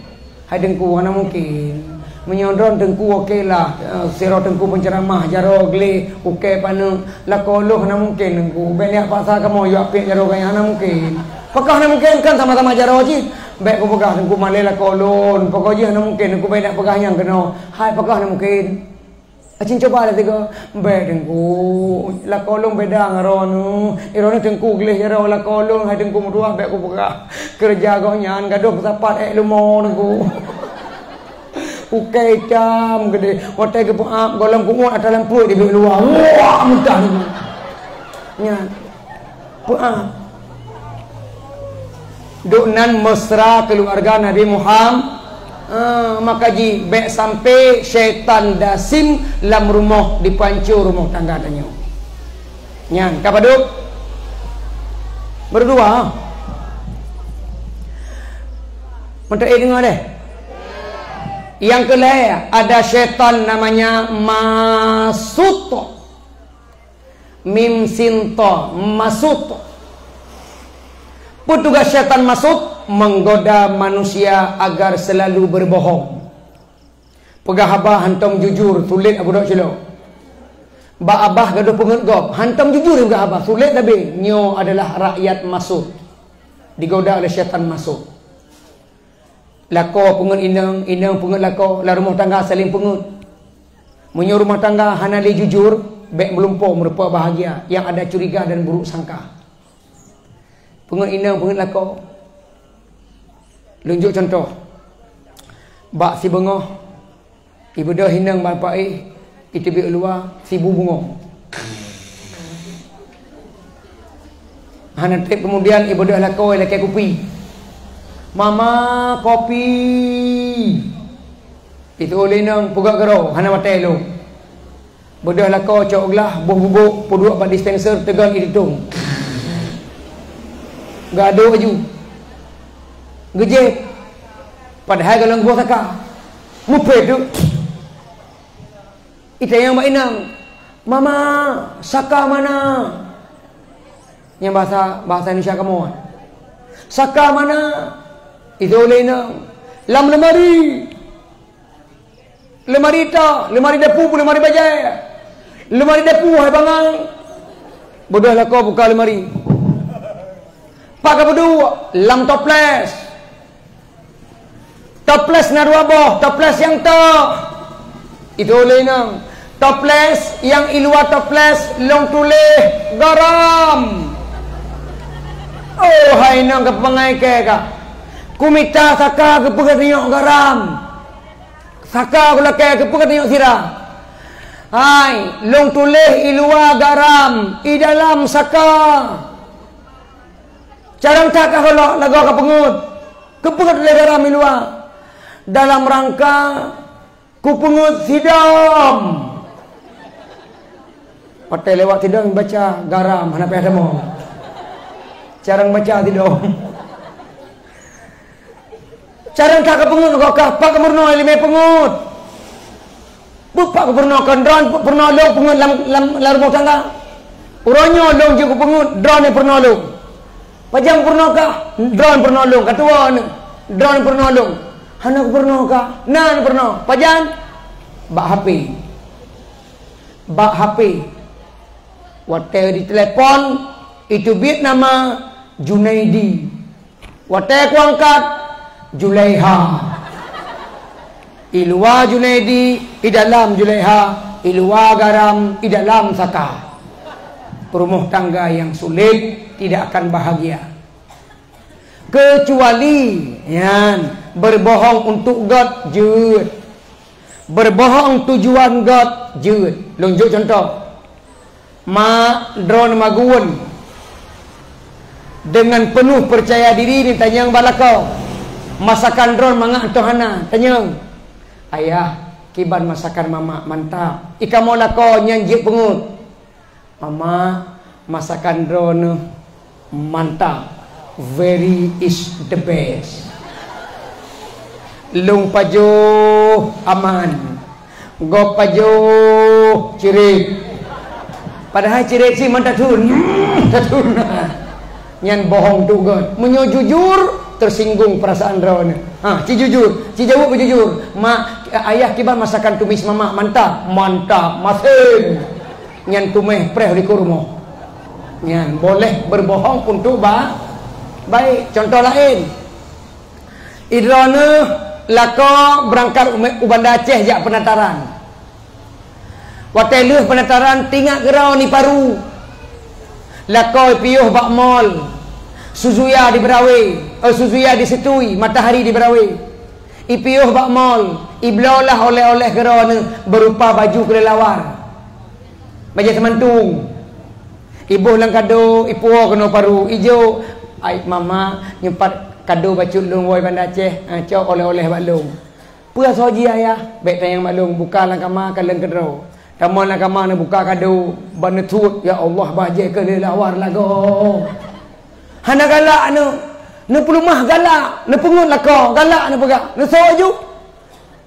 Hai dengku mana mungkin menyondron dengku okeylah. Siro dengku penceramah jaro gele okey pana lakoloh mana mungkin dengku. Banyak pasal kamu yo apik jaro kaya mana mungkin. Pakah mana mungkin kan sama-sama jaro je. Baik ku pegah dengku malela kolon. Pokoknya mana mungkin dengku banyak pegah yang kena. Hai pakah mana mungkin. Acing coba lah tiga. Baik dengku la kolong beda ngaronu. Irona dengku geleh jaro la kolong hai dengku mudua baik ku pegah. Kerja kau nyan gaduh sapat lumo dengku. Ukai jam gede. Watai ke puak golong kumut atas lampu di luar. Wah mudah dengku. Nyan. Puak. Duk nan mesra keluarga Nabi Muhammad. Maka ji baik sampai syaitan dasim lam rumah dipancur rumah tangga tanya. Nyan, kapa duk? Berdua. Menteri dengar deh. Yang kelima ada syaitan namanya Masut. Mim sinto Masut. Petugas syaitan Masut menggoda manusia agar selalu berbohong. Pegah abah hantam jujur, sulit abu dok celo. Ba abah gaduh pengut gop, hantam jujur juga abah, sulit tapi nyo adalah rakyat Masut. Digoda oleh syaitan Masut. Lako pengut inang, inang pengut lako, la rumah tangga saling pengut. Menyo rumah tangga hanali jujur, baik melumpur merupa bahagia, yang ada curiga dan buruk sangka. Pengut inang pengut lako. Lunjuk contoh. Bak si bengoh. Ibu dah hinang bapa itu bi luar si bu bungo. Hana trip kemudian ibu dah lakoi lakai kopi. Mama kopi. Itu oleh nang pugak gero hana matai lu. Bodoh lakoi cok gelah bubuk puduk bak dispenser tegal hitung. Gaduh baju. Gejek. Padahal kalau gua saka mupet tu. Ita yang mbak inang. Mama, saka mana? Yang bahasa Indonesia kamu. Saka mana? Itu oleh inang. Lam lemari. Lemari tak, lemari depu, lemari bajai. Lemari depu hai bangang. Bodohlah kau buka lemari. Pakai berdua, lam toples. Toples na dua boh, toples yang tak. Itu oleh nang. Toples yang iluar toples long tulih garam. Oh hai nang ke pengai ke kak. Kumita saka ke pengatiyok garam. Saka kula ke pengatiyok sirah. Hai long tulih iluar garam i dalam saka. Carang tak kalau lagu ke pengut. Kepengut oleh garam iluar. Dalam rangka kupungut sidam. Patai lewat tidam baca garam hana payah demo. Carang baca tidam. Carang tak kepungut kok pak kemurno lima pengut. Bupak kemurno kondron pernah lo pengut lam rumah tangga. Uronyo long je kupungut drone pernah lo. Pajang pernah kah? Drone pernah lo katua ni. Drone pernah lo. Anak pernah kah? Nan pernah. Pajan bak HP. Bak HP. Waktu di telefon itu bit nama Junaidi. Watai ku angkat Julaiha. Ilua Junaidi, i dalam Julaiha, ilua garam, i dalam Saka. Rumah tangga yang sulit tidak akan bahagia. Kecuali berbohong untuk God jeut. Berbohong tujuan God jeut. Lunjuk contoh. Drone maguun dengan penuh percaya diri ni tanya balakau. Masakan drone mangak tohana tanya. Ayah, kiban masakan mama mantap. Ika mau lako nyanjik pengut. Mama, masakan drone mantap. Very is the best. Lung pajo aman. Go pajo cirit. Padahal cirit si mantatun. Tatun. Nyan bohong tu God. Menyo jujur tersinggung perasaan drone. Ci jujur, ci jawab jujur. Ayah kibar masakan tumis mama mantap, mantap, masin. Nyan tumeh preh di kurmo. Nyan boleh berbohong untuk baik. Contoh lain. Idrone lako berangkat ubanda Aceh jak penataran. Wateluh penataran tinggal gerau ni paru. Lako piuh bak mall. Suzuya di Berawe, Suzuya di Setui, Matahari di Berawe. Ipiuh bak mall, iblaulah oleh-oleh gerona berupa baju kelelawar. Baju semantung. Ibuh lang kado, ipuo kena paru ijo. Ai mama nyempat kado baju lung woi Banda Aceh, cok oleh-oleh bak lung. Puas hoji ayah, baik tayang bak lung buka lang kama kaleng kedro. Taman lang kama nak buka kado bana tut, ya Allah baju kelelawar lago. Hana galak nu pelumah galak, nu pengut lako, galak nu pegak, nu soju.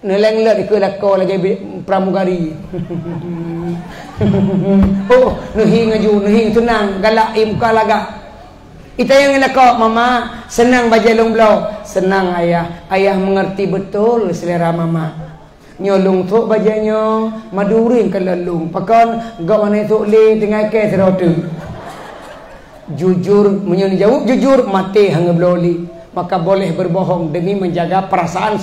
Nu lenglet ikut lako lagi pramugari. Oh, nu hing aju, nu hing tenang, galak muka lagak. Ita yang lako, mama, senang baca long blau. Senang ayah, ayah mengerti betul selera mama. Nyolong tu bajanya, madurin kelalung. Pakan gak mana tu le tengah ke serotu. Jujur, menjawab jujur, mati hanga beloli. Maka boleh berbohong demi menjaga perasaan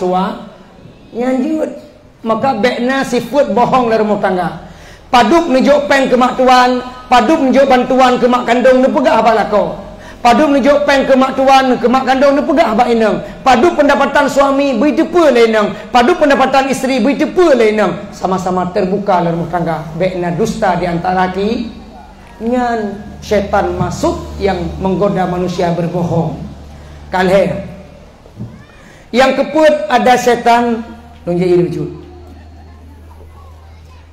nyanjut. Maka bekna sifat bohong dalam rumah tangga. Paduk nunjuk peng ke mak tuan, paduk nunjuk bantuan ke mak kandung, nu pegah apa lako. Paduk nunjuk peng ke mak tuan, ke mak kandung, nu pegah apa inang. Paduk pendapatan suami, beri tepa lenang. Paduk pendapatan isteri, beri tepa lenang. Sama-sama terbuka dalam rumah tangga. Bekna dusta di antara nyan syaitan masuk yang menggoda manusia berbohong. Kalhe. Yang keput ada syaitan lonjai wujud.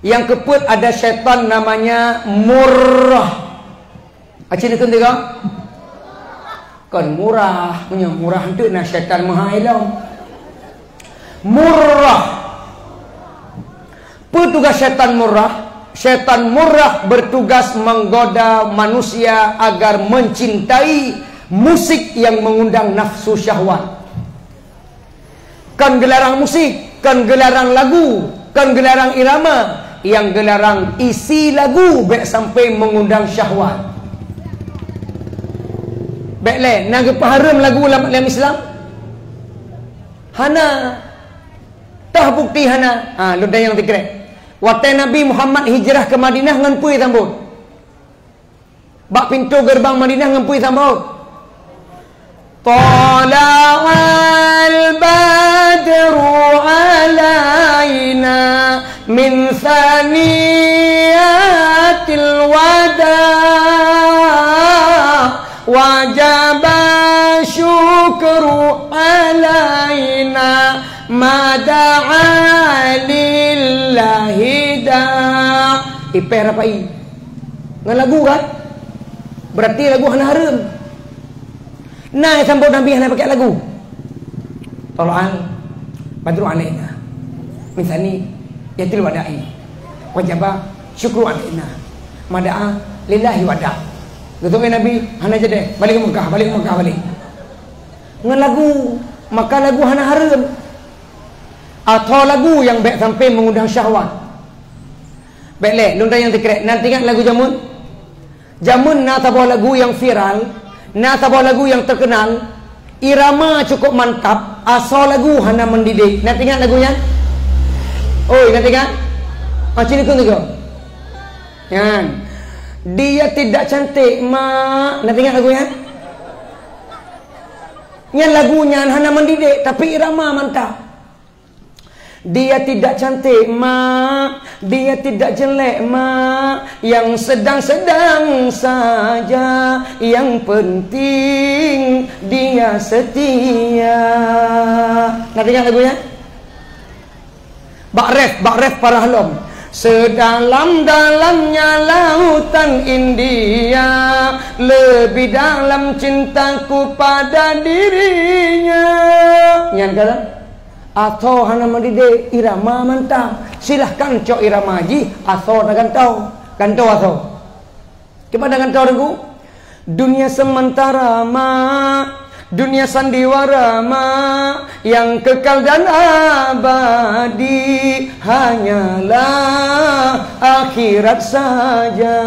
Yang keput ada syaitan namanya murrah. Acin itu tengok. Kan murah, punya murah itu nah syaitan maha ilmu. Murrah. Petugas syaitan murrah. Syaitan murrah bertugas menggoda manusia agar mencintai musik yang mengundang nafsu syahwat. Kan gelarang musik, kan gelarang lagu, kan gelarang irama, yang gelarang isi lagu baik sampai mengundang syahwat. Baiklah, nak haram lagu dalam Islam? Hana tah bukti hana. Ludah yang tikrek. Waktu Nabi Muhammad hijrah ke Madinah ngampui sambut. Bak pintu gerbang Madinah ngampui sambut. Tala'al badru alaina min thaniyatil wada' wajaba syukru alaina mada'a lillahi da' iper apa i ngan lagu kan berarti lagu hana haram. Nah sambut Nabi hana pakai lagu. Tala'al badru alaina misani yatil wada'i wajaba syukru alaina mada'a lillahi wada'. Gitu Nabi hana jadi balik ke Mekah balik ngan lagu. Maka lagu hana haram. Atau lagu yang baik sampai mengundang syahwat. Baiklah, luntai yang terkeret. Nanti ingat lagu Jamun? Jamun nak tabuh lagu yang viral, nak tabuh lagu yang terkenal. Irama cukup mantap, asal lagu hana mendidik. Nak ingat lagunya? Oi, nak ingat? Macam ni tu. Kan? Dia tidak cantik, mak. Nak ingat lagunya? Yang lagunya hana mendidik, tapi irama mantap. Dia tidak cantik, mak. Dia tidak jelek, mak. Yang sedang-sedang saja. Yang penting dia setia. Nak dengar lagunya? Bakref para halom. Sedalam-dalamnya lautan India, lebih dalam cintaku pada dirinya. Yang kata atau hana mendidik irama mantap. Silahkan cok irama haji atau nak gantau atau kepada gantau dengu. Dunia sementara mak, dunia sandiwara mak, yang kekal dan abadi hanyalah akhirat saja.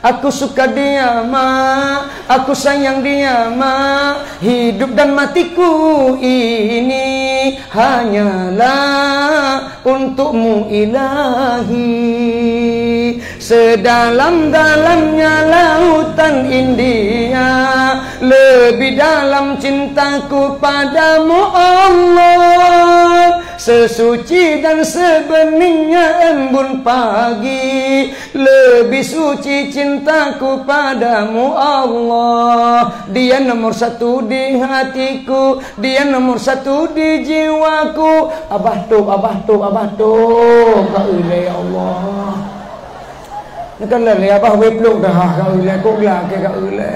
Aku suka dia mak, aku sayang dia mak, hidup dan matiku ini hanyalah untukmu ilahi. Sedalam-dalamnya lautan India, lebih dalam cintaku padamu Allah. Sesuci dan sebeningnya embun pagi, lebih suci cintaku padamu Allah. Dia nomor satu di hatiku, dia nomor satu di jiwaku. Abah tu kau ilai Allah. Ni kan lah abah wepluk dah kau ilai kau gelak kau ilai.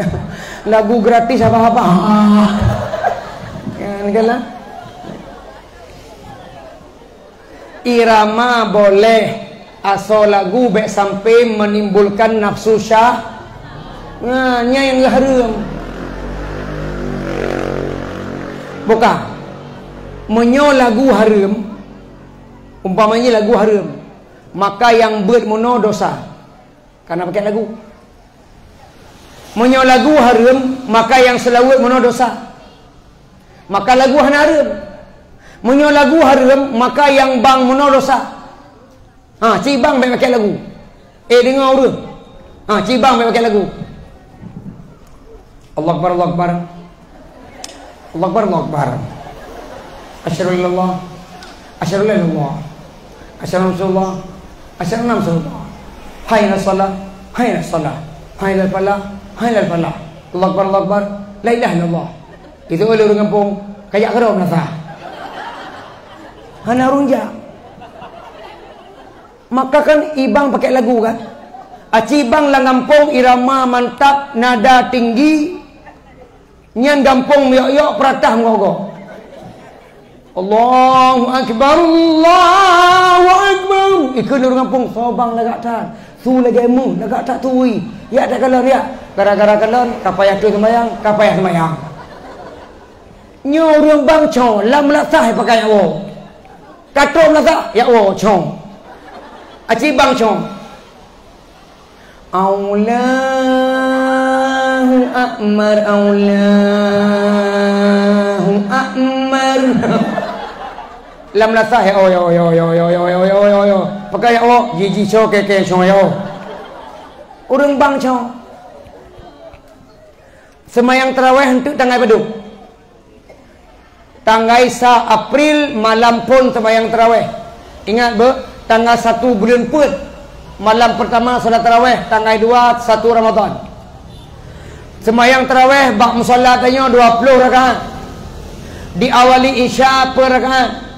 Lagu gratis abah-abah. Kan lah. Irama boleh, asal lagu baik sampai menimbulkan nafsu syah. Nya yang haram. Bukan. Menyo lagu haram. Umpamanya lagu haram, maka yang bermono dosa karena pakai lagu. Menyo lagu haram, maka yang selawat mono dosa. Maka lagu haram. Menyo lagu haram, maka yang bang mono dosa. Cibang baik pakai lagu. Dengar urut. Cibang baik pakai lagu. Allah Akbar, Allah Akbar. Allah Akbar, Allah Akbar. Asyhadu an la ilaha illallah. Asyhadu an la ilaha illallah. Asyhadu anna Rasulullah. Asyhadu anna Rasulullah. Hayya 'alas shalah, hayya 'alas shalah, hayya 'alal falah, hayya 'alal falah. Allah Akbar, Allah Akbar. La ilaha illallah. Itu oleh orang kampung kayak kerau nasa. Hana runja. Maka kan ibang pakai lagu kan. Acibang lah ngampung irama mantap, nada tinggi. Nyan gampung yok-yok peratah ngogo. Allahu Akbar, Allahu Akbar. Ikut orang kampung sobang lagak tan. Su lagi emu, lagak tak tuwi. Ya tak kalon ya. Gara-gara kalon kapayah tu sembayang, kapayah sembayang. Nyo orang bang chong, lam lasah pakai awo. Katrom lasah ya awo chong. Aci bang chong. Allahu Akbar, Allahu Akbar. Lam lasah ya yo pakai ya oh jiji cho ke cho yo urang bang cho semayang tarawih untuk tanggal beduk tanggal 1 April malam pun semayang tarawih. Ingat be tanggal 1 bulan Put malam pertama salat tarawih, tanggal 2 1 Ramadan semayang tarawih bak musalla tanya 20 rakaat, diawali isya per rakaat,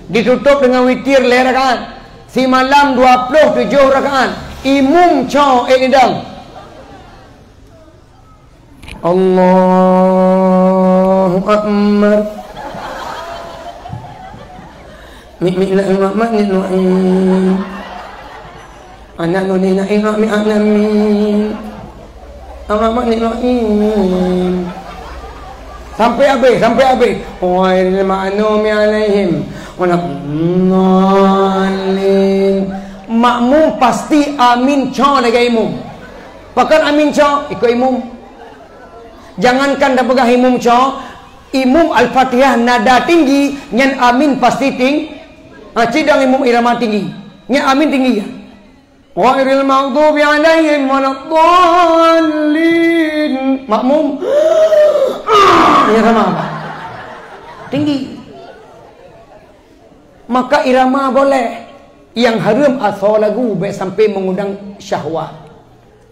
ditutup dengan witir le rakaat. Si malam 27 rakaat. Imum cho idam. Allahu Akbar. Anak nuni na ingat mi alamin. Sampai habis. Wa al-ma'numi alaihim wa naqnalin. Makmum pasti amin cho lagi imum. Pakan amin cho ikut imum. Jangankan dah pegang imum cho, Imum Al-Fatihah nada tinggi, nyan amin pasti tinggi. Cidang imum irama tinggi, nyan amin tinggi ya. Ghairil maghdubi alaihim waladdallin. Makmum irama apa? Tinggi. Maka irama boleh. Yang haram asal lagu baik sampai mengundang syahwat.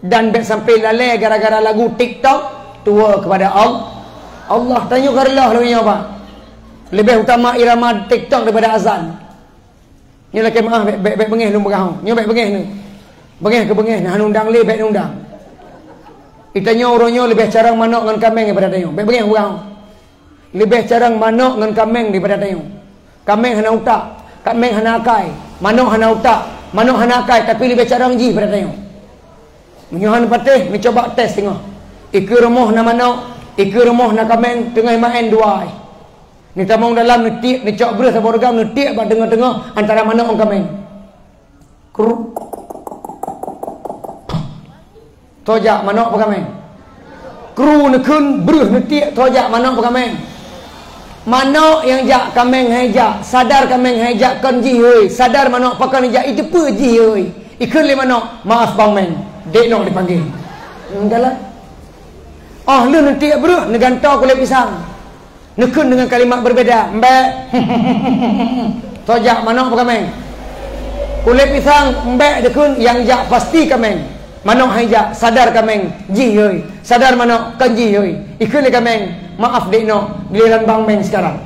Dan baik sampai lalai gara-gara lagu TikTok, tua kepada Allah. Tanya Allah lagunya apa? Lebih utama irama TikTok daripada azan. Ni laki maaf baik bengih lu berahau. Ni baik bengih ni. Bengih ke bengih nah undang le baik undang. Itanya orangnya lebih carang manok dengan kameng daripada tayung. Baik bengih berahau. Lebih carang manok dengan kameng daripada tayung. Kameng hana utak, kameng hana akai, manok hana utak, manok hana akai, tapi lebih carang ji daripada tayung. Menyuhan patih, mencoba test tengok. Iku remoh na manok, iku remoh na kameng tengah main dua. Ni tamong dalam ni tiak, ni cok beras apa regam ni tiak ba tengah-tengah antara manok dengan kameng. Tojak manok apa kameng? Kru ni kun beras ni tiak tojak manok apa kameng? Manok yang jak kameng hejak, sadar kameng hejak kan ji heuy, sadar manok pakan hejak itu pe ji heuy. Ikun le manok, maaf bang men, dek nok dipanggil. Enggaklah. Oh lu nanti bro, negantau kulit pisang. Nekun dengan kalimat berbeda. Mbak. Tojak manok apa kameng? Kulit pisang mbak dekun yang jak pasti kameng. Manok hejak, sadar kameng ji heuy, sadar manok kan ji heuy. Ikun le kameng. Maaf dek no, giliran bang meng sekarang.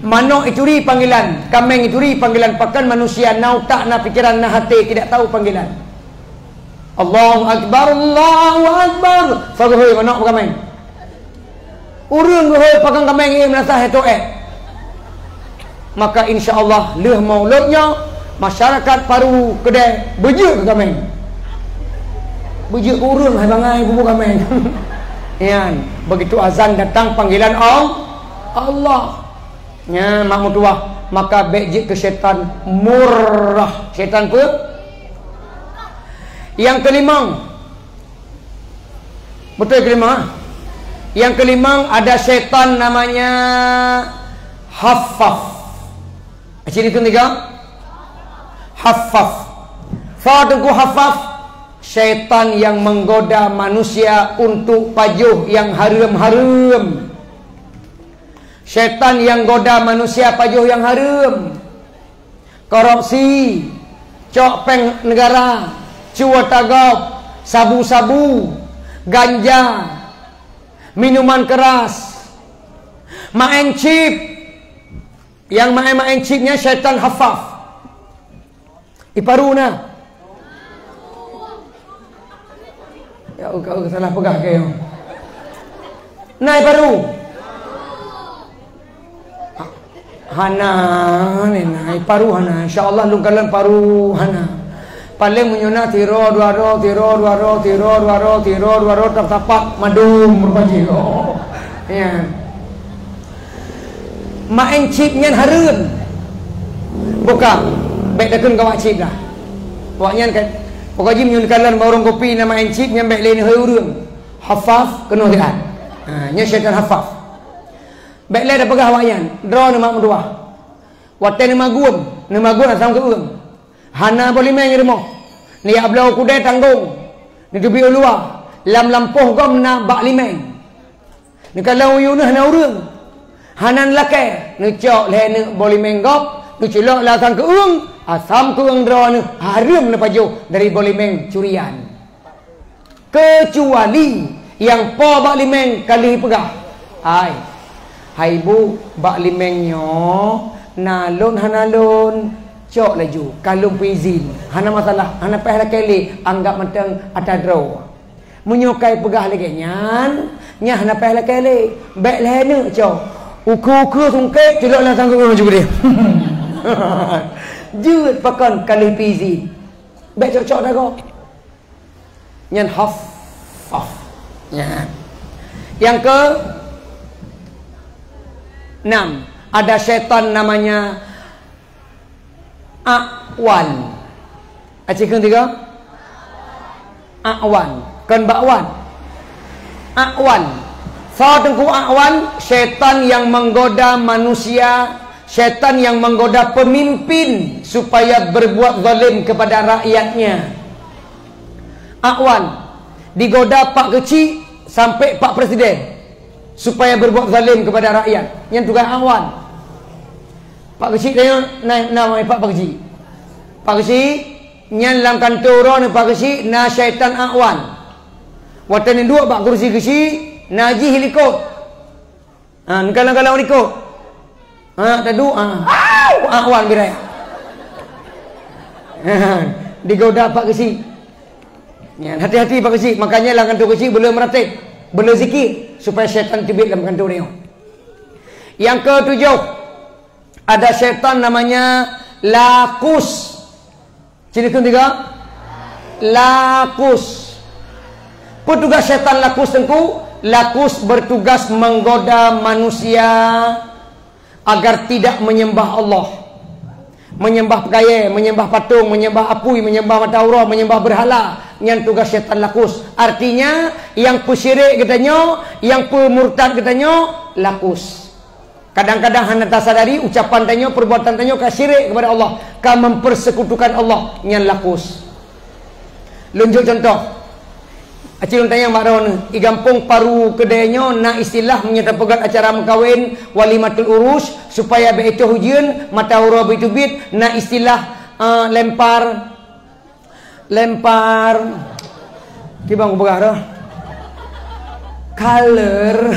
Manok itu ri panggilan, kameng itu ri panggilan. Pakan manusia nau tak na pikiran na hati tidak tahu panggilan. Allahu Akbar, Allahu Akbar. Fagohoi manok kameng. Urang gohoi pakan kameng ini merasa hetoe. Maka insya-Allah leuh mauludnya masyarakat paru kedai bejuk ke kameng. Bejuk urang hai bangai bubuk kameng. Ya, begitu azan datang panggilan Allah. Ya, mak mutuah, maka bejik ke syaitan murrah. Syaitan pun. Yang kelima. Betul kelima? Yang kelima ada syaitan namanya Haffaf. Sini ketiga. Haffaf. Fa'adku Haffaf. Syaitan yang menggoda manusia untuk pajuh yang haram-haram. Syaitan yang goda manusia pajuh yang haram. Korupsi, cok negara, cuat tagap, sabu-sabu, ganja, minuman keras, main chip. Yang main chipnya syaitan Haffaf. Iparuna. Ya, kau salah pegah kayo. Naik baru. Hana, ni naik paru hana. InsyaAllah lu kalan paru hana. Paling menyuna tiro dua ro, tapak madum berpaji. Oh, ya. Main chipnya harum. Buka, baik dakun kawak chip dah. Waknya kan. Pokoknya menyunkalan warung kopi nama encik yang baik lain hai urang. Haffaf kena lihat. Nya syaitan Haffaf. Baik lain dah pegah wayan. Draw nama dua. Watan nama guam asam ke urang. Hana boleh main rumah. Ni ablau kudai tanggung. Ni tubi ulua. Lam lampuh gom na bak limeng. Ni kalau yunah na urang. Hanan lakai. Ni cok leh ni boleh menggop. Ni celok lasang ke urang. Asam kurang draw ni haram lepas jauh dari bolimeng curian. Kecuali yang po bak limeng kali pegah. Hai bu bak limengnya nalun hanalun cok laju kalung izin. Hana masalah, hana payah kali anggap macam ada draw. Menyukai pegah lagi nyan, nya hana payah kali. Baik leh cok. Uku sungkit celok lah sanggup juga dia. Jut pakan kali pizi. Baik cocok dah kau. Nyan Haffaf. Ya. Yang ke 6 ada syaitan namanya A'wan. Acik ketiga? A'wan. Kan bakwan. A'wan. Tengku awan, syaitan yang menggoda manusia, syaitan yang menggoda pemimpin supaya berbuat zalim kepada rakyatnya. Awan digoda pak kecil sampai pak presiden supaya berbuat zalim kepada rakyat. Yang tugas awan. Pak kecil tanya nama pak kecil. Pak kecil nyan dalam kantor ni pak kecil na syaitan awan. Watan dua pak kursi kecil naji helikop. Kalau helikop. Tadu awan birai. Digoda pak kecil. Ya, hati-hati pak kecil. Makanya dalam kantor kecil belum meratib, belum zikir supaya syaitan tibit dalam kantor dia. Yang ketujuh, ada syaitan namanya lakus. Ciri ketiga, lakus. Petugas syaitan lakus tengku. Lakus bertugas menggoda manusia agar tidak menyembah Allah, menyembah pegaya, menyembah patung, menyembah apui, menyembah matahari, menyembah berhala. Yang tugas syaitan lakus. Artinya yang pesyirik katanya, yang pemurtad katanya lakus. Kadang-kadang hanya tak sadari ucapan tanya, perbuatan tanya ka syirik kepada Allah, ka mempersekutukan Allah, yang lakus. Lunjuk contoh. Acil tanya mak ron, i gampung paru kedainya na istilah menyerta pegat acara mengkawin walimatul urus supaya be itu hujan mata huruf itu bit na istilah lempar kibang begah dah color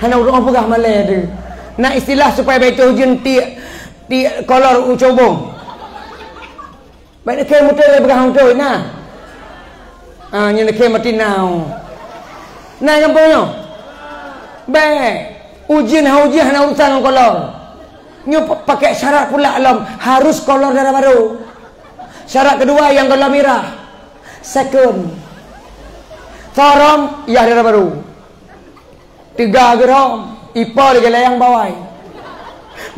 hana urang pegah malai tu na istilah supaya be itu hujan ti kolor ucobong baik ke mutai begah mutai nah yang nak mati now. Nah yang punya. Baik. Ujian urusan kolor. Nyo pakai syarat pula alam harus kolor darah baru. Syarat kedua yang kolor merah. Second. Taram ya darah baru. Tiga geram. Ipa lagi layang bawai.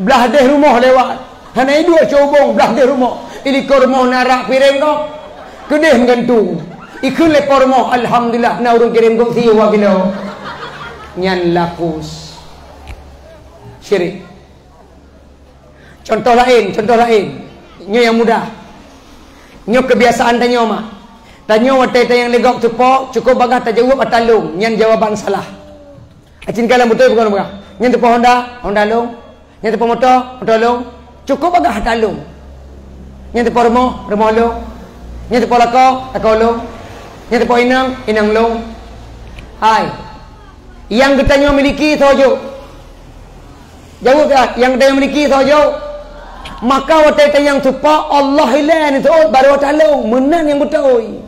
Belah deh rumah lewat. Hanya dua cobong belah deh rumah. Ini kormoh narak piring kau. Kedeh menggantung. Ikut lepor moh alhamdulillah na urung kirim kok siwa kilo. Nyan lakus. Syirik. Contoh lain. Nyo yang mudah. Nyo kebiasaan tanya mak. Tanya watai yang legok cepok cukup bagah tak jawab atalung. Nyan jawaban salah. Acin kalam betul bukan bagah. Nyan tepo Honda long. Nyan tepo motor long. Cukup bagah atalung. Nyan tepo rumah long. Nyan tepo lako long. Yang tepo inang long. Hai. Yang kita miliki tojo. Jawab tak? Yang kita miliki tojo. Maka watai yang tepa Allah ilan itu baru talung menan yang betul.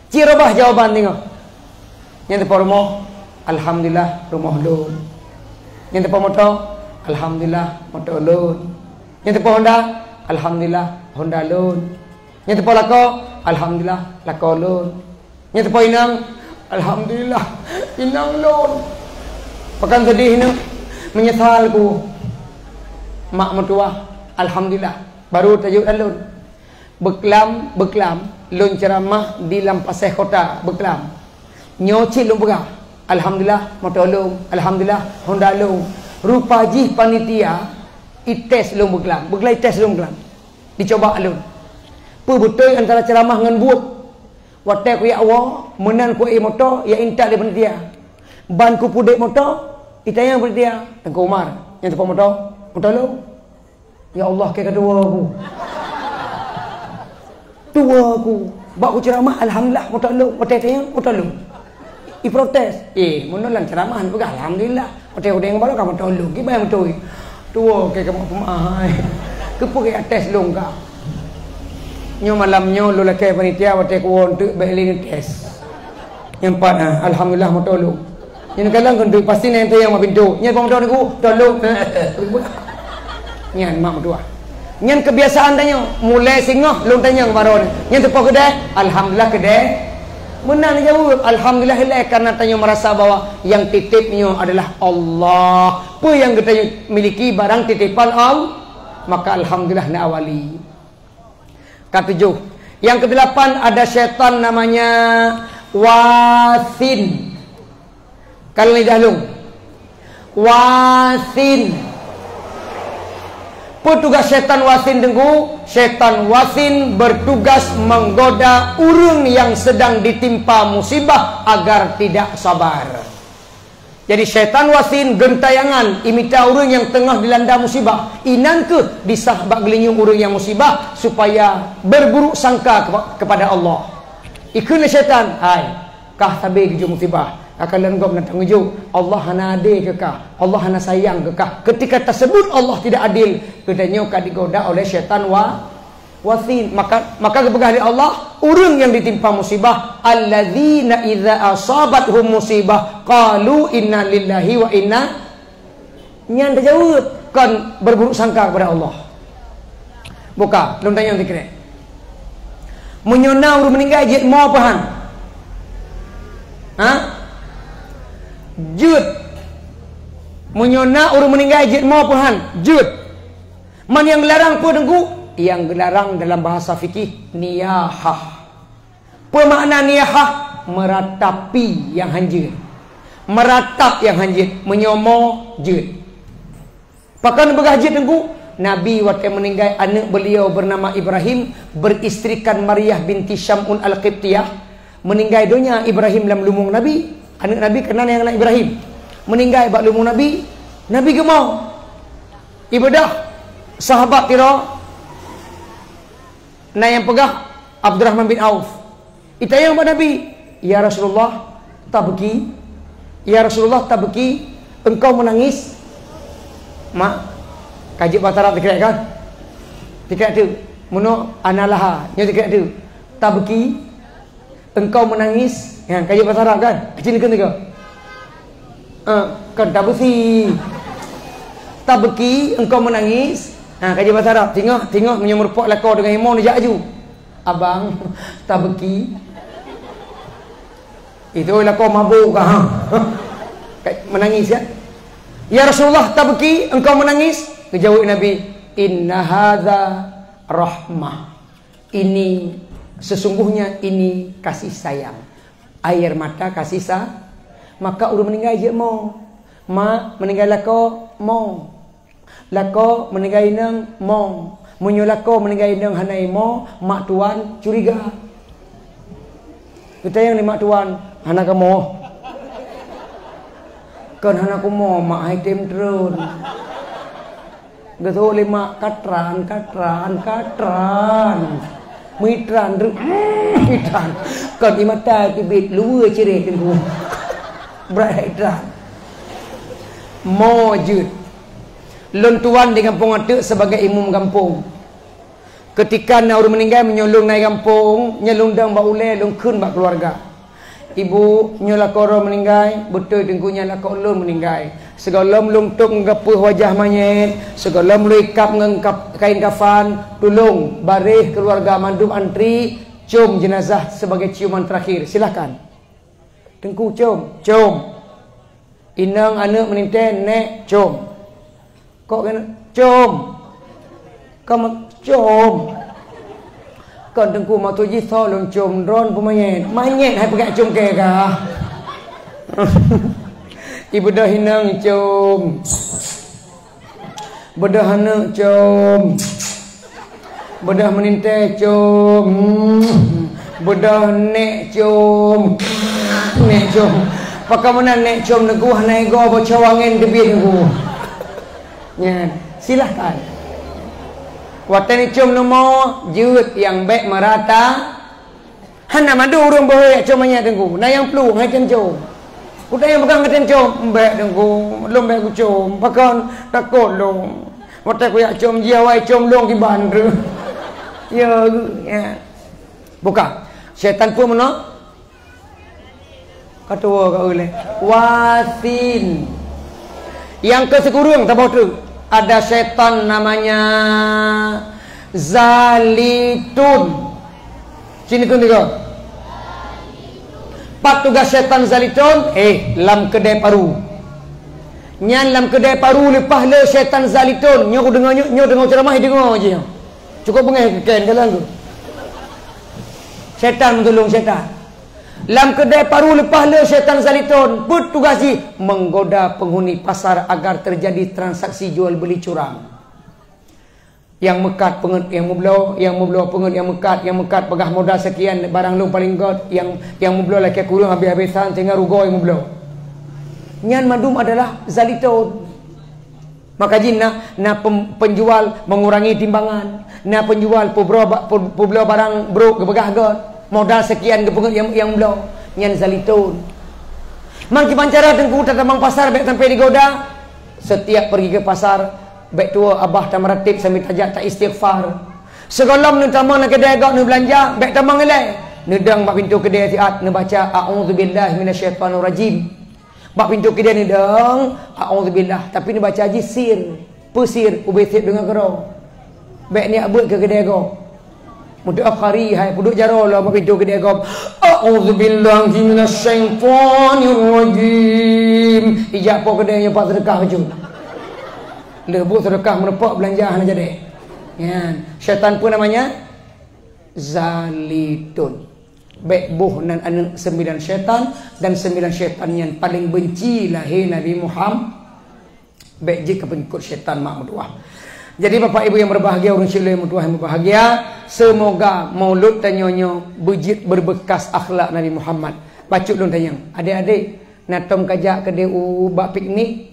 Cirabah jawaban tengok. Yang tepo rumah, alhamdulillah rumah long. Yang tepo motor, alhamdulillah motor long. Yang tepo Honda, alhamdulillah Honda long. Yang tepo lako, alhamdulillah lako lon. Yang tepo inang, alhamdulillah inang lon. Pakan sedih ni, menyesal ku. Mak mertua, alhamdulillah baru tajuk alun. Beklam, lon ceramah di Lampasai Kota, beklam. Nyocil lon pegah. Alhamdulillah motor lon, alhamdulillah Honda lon. Rupa jih panitia, ites lon beklam. Beklam ites lon beklam. Dicoba alun. Betul antara ceramah dengan buat. Watai ku ya Allah, menan ku motor, ya intak daripada dia. Ban ku pudek motor, itanya daripada dia. Tengku Umar, yang tepat motor lu. Ya Allah, ke kedua aku. Dua aku. Bak ku ceramah, alhamdulillah motor lu. Watai tanya motor lu. I protes. Menolong ceramah pegah alhamdulillah. Watai ku dengan baru ka motor lu. Gimana motor? Dua ke kamu pemahai. Kepo ke atas lu kau. Nyo malamnya lu lakai panitia watai kuon tu bailin tes. Yang empat alhamdulillah motor lu. Yang kalang kan pasti nanti yang pintu. Nyan motor aku tolong. Nyan mak mertua. Nyan kebiasaan tanya mulai singah lu tanya baron. Nyan tepo kedai alhamdulillah kedai. Menang jawab alhamdulillah karena tanya merasa bahwa yang titipnya adalah Allah. Apa yang kita miliki barang titipan Allah, maka alhamdulillah na awali. Ketujuh. Yang kedelapan ada syaitan namanya wasin. Kalau ni dahlung. Wasin. Petugas syaitan wasin tengku. Syaitan wasin bertugas menggoda urang yang sedang ditimpa musibah agar tidak sabar. Jadi syaitan wasin gentayangan imita urang yang tengah dilanda musibah. Inan ke disah bak gelinyung urang yang musibah supaya berburuk sangka kepada Allah. Ikutlah syaitan. Hai, kah tabe keju musibah. Akan lenggop nak tanggung Allah hana adil ke kah? Allah hana sayang ke kah? Ketika tersebut Allah tidak adil, kedanya kah digoda oleh syaitan wasin. Maka kepegah dari Allah, urang yang ditimpa musibah, alladzina idza asabathum musibah qalu inna lillahi wa inna nyan terjawab kan berburuk sangka kepada Allah. Buka, belum tanya nanti kira. Menyona urang meninggal jid mau apa han? Ha? Jud. Menyona urang meninggal jid mau apa han? Jud. Man yang larang pun dengku? Yang dilarang dalam bahasa fikih niyahah. Apa makna niyahah? Meratapi yang hanjir. Meratap yang hanjir. Menyomo jid. Pakan bergajit tengku Nabi waktu meninggal anak beliau bernama Ibrahim beristrikan Maryah binti Syam'un Al-Qibtiyah. Meninggal dunia Ibrahim dalam lumung Nabi. Anak Nabi kenal yang anak Ibrahim. Meninggal bak lumung Nabi. Nabi gemau ibadah sahabat tira. Nah yang pegah Abdurrahman bin Auf. Itayang pada Nabi, ya Rasulullah tabki. Ya Rasulullah tabki, engkau menangis. Mak kaji bahasa Arab dikira kan? Dikira tu. Muno analaha, nya dikira tu. Tabki, engkau menangis. Yang kaji bahasa Arab kan? Kecil kan tiga. Kan tabusi. Tabki, engkau menangis. Kaji bahasa Arab. Tengok menyamur pok lakau dengan imam ni jaju. Abang, tabki. Itu lakau mabuk kah? Menangis ya? Ya Rasulullah tabki, engkau menangis? Kejawab Nabi, inna hadza rahmah. Ini sesungguhnya ini kasih sayang. Air mata kasih maka urang meninggal je mau. Mak meninggal lakau mau. Lakau meninggal inang mau. Munyo lakau meninggal inang hanai mau. Mak tuan curiga. Kita yang ni mak tuan hana kamu. Kan hana kamu mak item terun. Gato lima katran. Mitran. Kan imata kibit luar cereh tengku. Berat itran. Mojud. Lontuan di kampung atuk sebagai imam kampung. Ketika nak orang meninggal menyolong naik kampung, nyolong dang bak ulai, longkun bak keluarga. Ibu nyola koro meninggal, betul tengkunya lah kau ulun meninggal. Segala melungtuk ngapuh wajah mayat, segala meluikap ngengkap kain kafan, tolong barih keluarga mandum antri, cium jenazah sebagai ciuman terakhir. Silakan. Tengku cium. Inang anak meninten nek cium. Kok kena cium. Kamu cium. Kan tengku mau tuji tolong cium drone pemayet. Mayet hai pakai cium ke kah? Ibu dah hinang cium. Bedah anak cium. Bedah meninte cium. Bedah nek cium. Nek cium. Pakai mana nek cium neguh naik go bocawangin debit neguh. Ya, silahkan. Watani cium nombor jut yang baik merata. Hana madu urang bahaya ciumannya tengku. Nah yang peluh hai cium. Kuda yang pegang keten cium baik tengku. Belum baik ku cium. Pakan takut long. Watai ku yak cium jiawai cium long di bandar. Ya. Buka. Syaitan pun mana? Katua kau boleh. Wasin. Yang kesekurang tak bawa tu. Ada setan namanya Zalitun. Sini tu tiga. Pak tugas setan Zalitun. Lam kedai paru. Nyan lam kedai paru lepas le setan Zalitun. Nyo dengar ceramah dengar je. Cukup bengah keken dalam tu. Setan mentolong setan. Lam kedai paru lepas le syaitan zalitun bertugas menggoda penghuni pasar agar terjadi transaksi jual beli curang. Yang mekat penget yang mublo penget yang mekat pegah modal sekian barang lu paling god yang mublo laki kurang habis-habisan sehingga rugo yang mublo. Nyan madum adalah zalitun. Maka jinna penjual mengurangi timbangan, penjual publo barang bro kepegah god. Modal sekian kepengut yang belum nyan zalitun. Mang kipancara tengku tatamang pasar baik sampai digoda. Setiap pergi ke pasar baik tua abah tamaratib sambil tajak tak istighfar. Segolam nu tamang nak kedai gak nu belanja baik tamang elai. Nedang bak pintu kedai tiat nu baca a'udzubillahi minasyaitonirrajim. Bak pintu kedai nedang a'udzubillah tapi nu baca haji pesir ubesip dengan kero. Baik ni abut ke kedai gak. Mudah akhari hai puduk jaro lah apa pintu kedai kau. A'udzubillahi minasyaitonirrajim. Ijak po kedai yang pak sedekah baju. Lebut sedekah menepak belanjaan aja deh. Ya, syaitan pun namanya zalitun. Baik buh dan anak 9 syaitan dan 9 syaitan yang paling benci lahir Nabi Muhammad. Baik jika pengikut syaitan mak mudah. Jadi bapak ibu yang berbahagia, orang syaitan yang berbahagia, semoga maulud dan nyonyo bujit berbekas akhlak Nabi Muhammad. Bacuk dong tanya, adik-adik, natom kajak ke DU bak piknik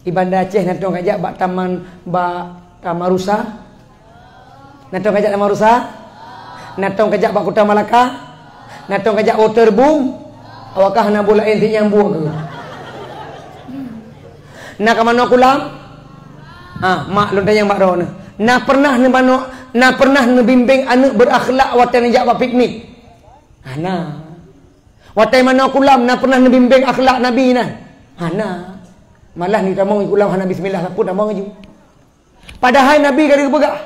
di Bandar Aceh, natom kajak bak taman bak Tamarusa, natom kajak Tamarusa, natom kajak bak Kota Malaka, natom kajak waterboom, awakah nak bola enti yang buah ke? Nak ke mana kulam? Mak lontar yang mak roh na pernah bimbing anak berakhlak watan jak buat piknik. Ana. Watan mana kulam na pernah bimbing akhlak Nabi nah. Ana. Malah ni tamang kulam hana bismillah saput tamang aju. Padahal Nabi kata apa?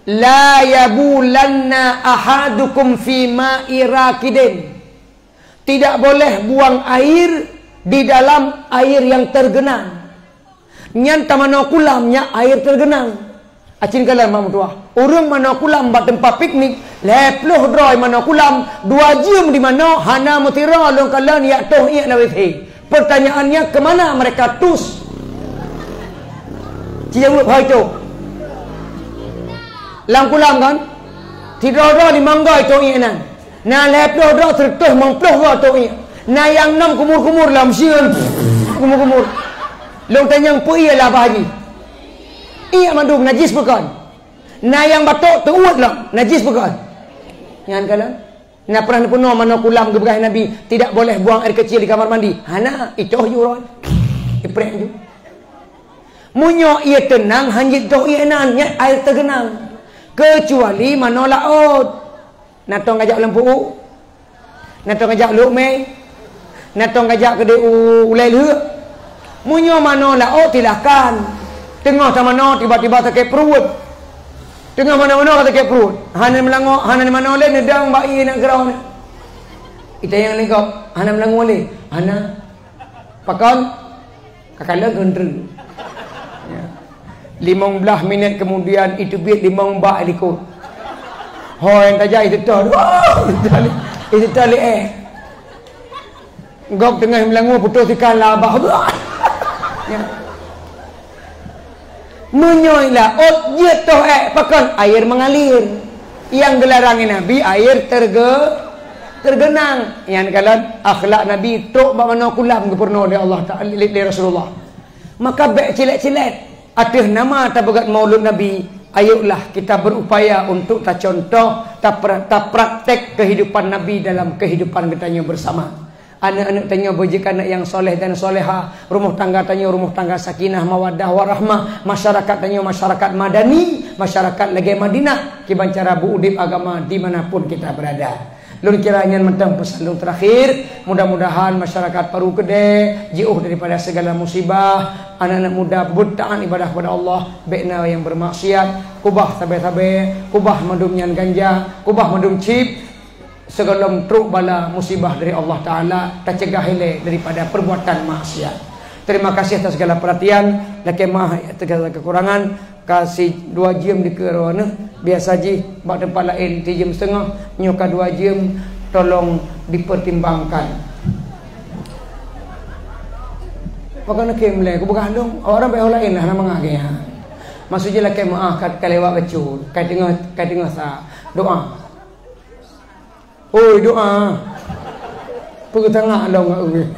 La yabulanna ahadukum fi ma'i raqidin. Tidak boleh buang air di dalam air yang tergenang. Nyan tamano kulamnya air tergenang. Acin kalan mamu tua. Urang mano kulam bat tempat piknik, leploh droi mano kulam, 2 jam di mana hana mutira long kalan ya toh iya nawithi. Pertanyaannya kemana mereka tus? Cia mulut hai tu. Lang kulam kan? Tidak di mangga itu iya nan. Na leploh dro tertuh mangploh wa to iya. Na yang 6 kumur-kumur lam sian. Kumur-kumur. Long tanyang pu iya lah bahagi. Iya mandum najis bukan. Na yang batuk terut lah najis bukan. Yang kalan. Na pernah penuh mana kulam gebegah Nabi tidak boleh buang air kecil di kamar mandi. Hana itu yuron. Iprek tu. Munyo ia tenang hanjit doh ia nannya air tergenang. Kecuali mana laut. Na tong ngajak lempu. Na tong ngajak luk mei. Na tong ngajak ke ulai leu. Munyo mano laut silahkan. Tengah sama no tiba-tiba terkait perut. Tengah mana-mana terkait perut. Hana melangok, hana mana oleh nedang bayi nak gerau ni. Kita yang lengkap, hana melangok oleh. Hana pakon kakala gendreng. Ya. 15 minit kemudian itu biar 5 bak ikut. Hoi tajai itu tor. Itu tali Gok tengah melangok putus ikan labah. Ya. Menyoilah je toh pakan air mengalir. Yang gelarangin Nabi air tergenang. Yang kalan akhlak Nabi tok ba mana kulam gepurno oleh Allah Taala li Rasulullah. Maka baik cilet-cilet atih nama tabagat maulud Nabi. Ayolah kita berupaya untuk ta contoh ta praktek kehidupan Nabi dalam kehidupan kita bersama. Anak-anak tanya bojik anak yang soleh dan soleha. Rumah tangga tanya rumah tangga sakinah mawaddah warahmah. Masyarakat tanya masyarakat madani. Masyarakat lagi Madinah. Kibancara buudip agama dimanapun kita berada. Lun kiranya mentang pesan lun terakhir. Mudah-mudahan masyarakat Paru Gede jauh daripada segala musibah. Anak-anak muda bertahan ibadah kepada Allah. Bekna yang bermaksiat. Kubah tabe-tabe. Kubah madum nyan ganja. Kubah madum chip. Segala truk bala musibah dari Allah Ta'ala tak cegah hele daripada perbuatan maksiat. Terima kasih atas segala perhatian. Lakemah segala kekurangan. Kasih 2 jam di kerana biasa ji bak tempat lain 3 jam setengah. Nyoka 2 jam tolong dipertimbangkan. Makanya kemle aku bergalung orang baik lain lah nama ngage. Maksudnya lah kemah kat kalewat becul, kat tengah sa doa. Oi doa. Pertengah lah ngak.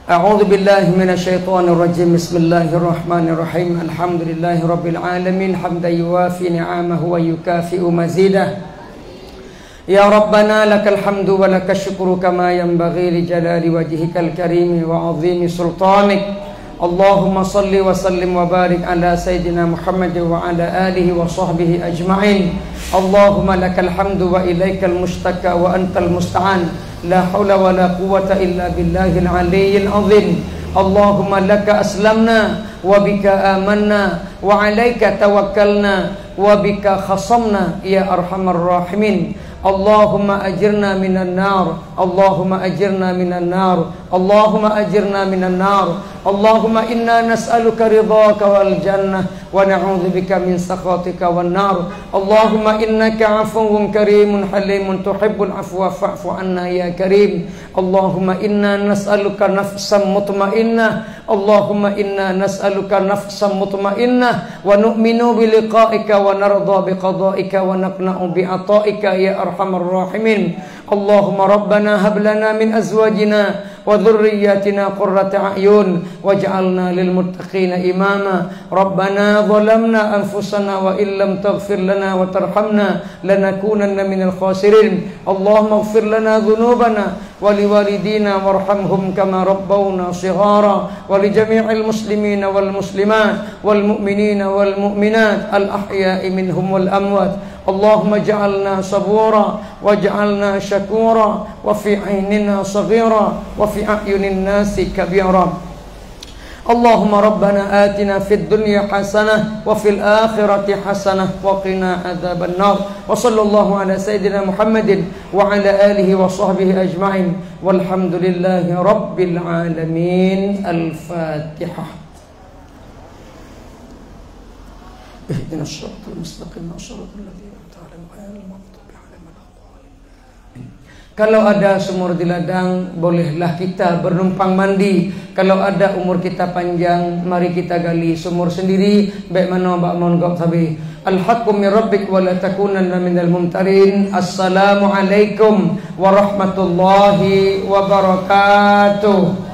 أعوذ بالله من الشيطان الرجيم بسم الله الرحمن الرحيم الحمد لله رب العالمين حمدا يوافي نعمه ويكافئ مزيده يا ربنا لك الحمد ولك الشكر كما ينبغي لجلال وجهك الكريم وعظيم سلطانك اللهم صل وسلم وبارك على سيدنا محمد وعلى آله وصحبه أجمعين اللهم لك الحمد وإليك المشتكى وأنت المستعان لا حول ولا قوة إلا بالله العلي العظيم اللهم لك أسلمنا وبك آمنا وعليك توكلنا وبك خصمنا يا أرحم الراحمين اللهم أجرنا من النار اللهم أجرنا من النار اللهم أجرنا من النار اللهم إنا نسألك رضاك والجنة ونعوذ بك من سخطك والنار اللهم إنك عفو كريم حليم تحب العفو فاعف عنا يا كريم اللهم إنا نسألك نفسا مطمئنة اللهم إنا نسألك نفسا مطمئنة ونؤمن بلقائك ونرضى بقضائك ونقنع بعطائك يا أرحم الراحمين اللهم ربنا هب لنا من أزواجنا وذرياتنا قرة أعين واجعلنا للمتقين إماما ربنا ظلمنا أنفسنا وإن لم تغفر لنا وترحمنا لنكونن من الخاسرين اللهم اغفر لنا ذنوبنا ولوالدينا وارحمهم كما ربونا صغارا ولجميع المسلمين والمسلمات والمؤمنين والمؤمنات الأحياء منهم والأموات اللهم اجعلنا صبورا واجعلنا شكورا وفي عيننا صغيرا وفي أعين الناس كبيرا اللهم ربنا آتنا في الدنيا حسنة وفي الآخرة حسنة وقنا عذاب النار وصلى الله على سيدنا محمد وعلى آله وصحبه أجمعين والحمد لله رب العالمين الفاتحة اهدنا الصراط المستقيم صراط الذين أنعمت عليهم غير المغضوب عليهم ولا الضالين. Kalau ada sumur di ladang, bolehlah kita bernumpang mandi. Kalau ada umur kita panjang, mari kita gali sumur sendiri. Baik mana bak monggo tabi. Al-haqqu min rabbik wa la takunanna minal mumtarin. Assalamualaikum warahmatullahi wabarakatuh.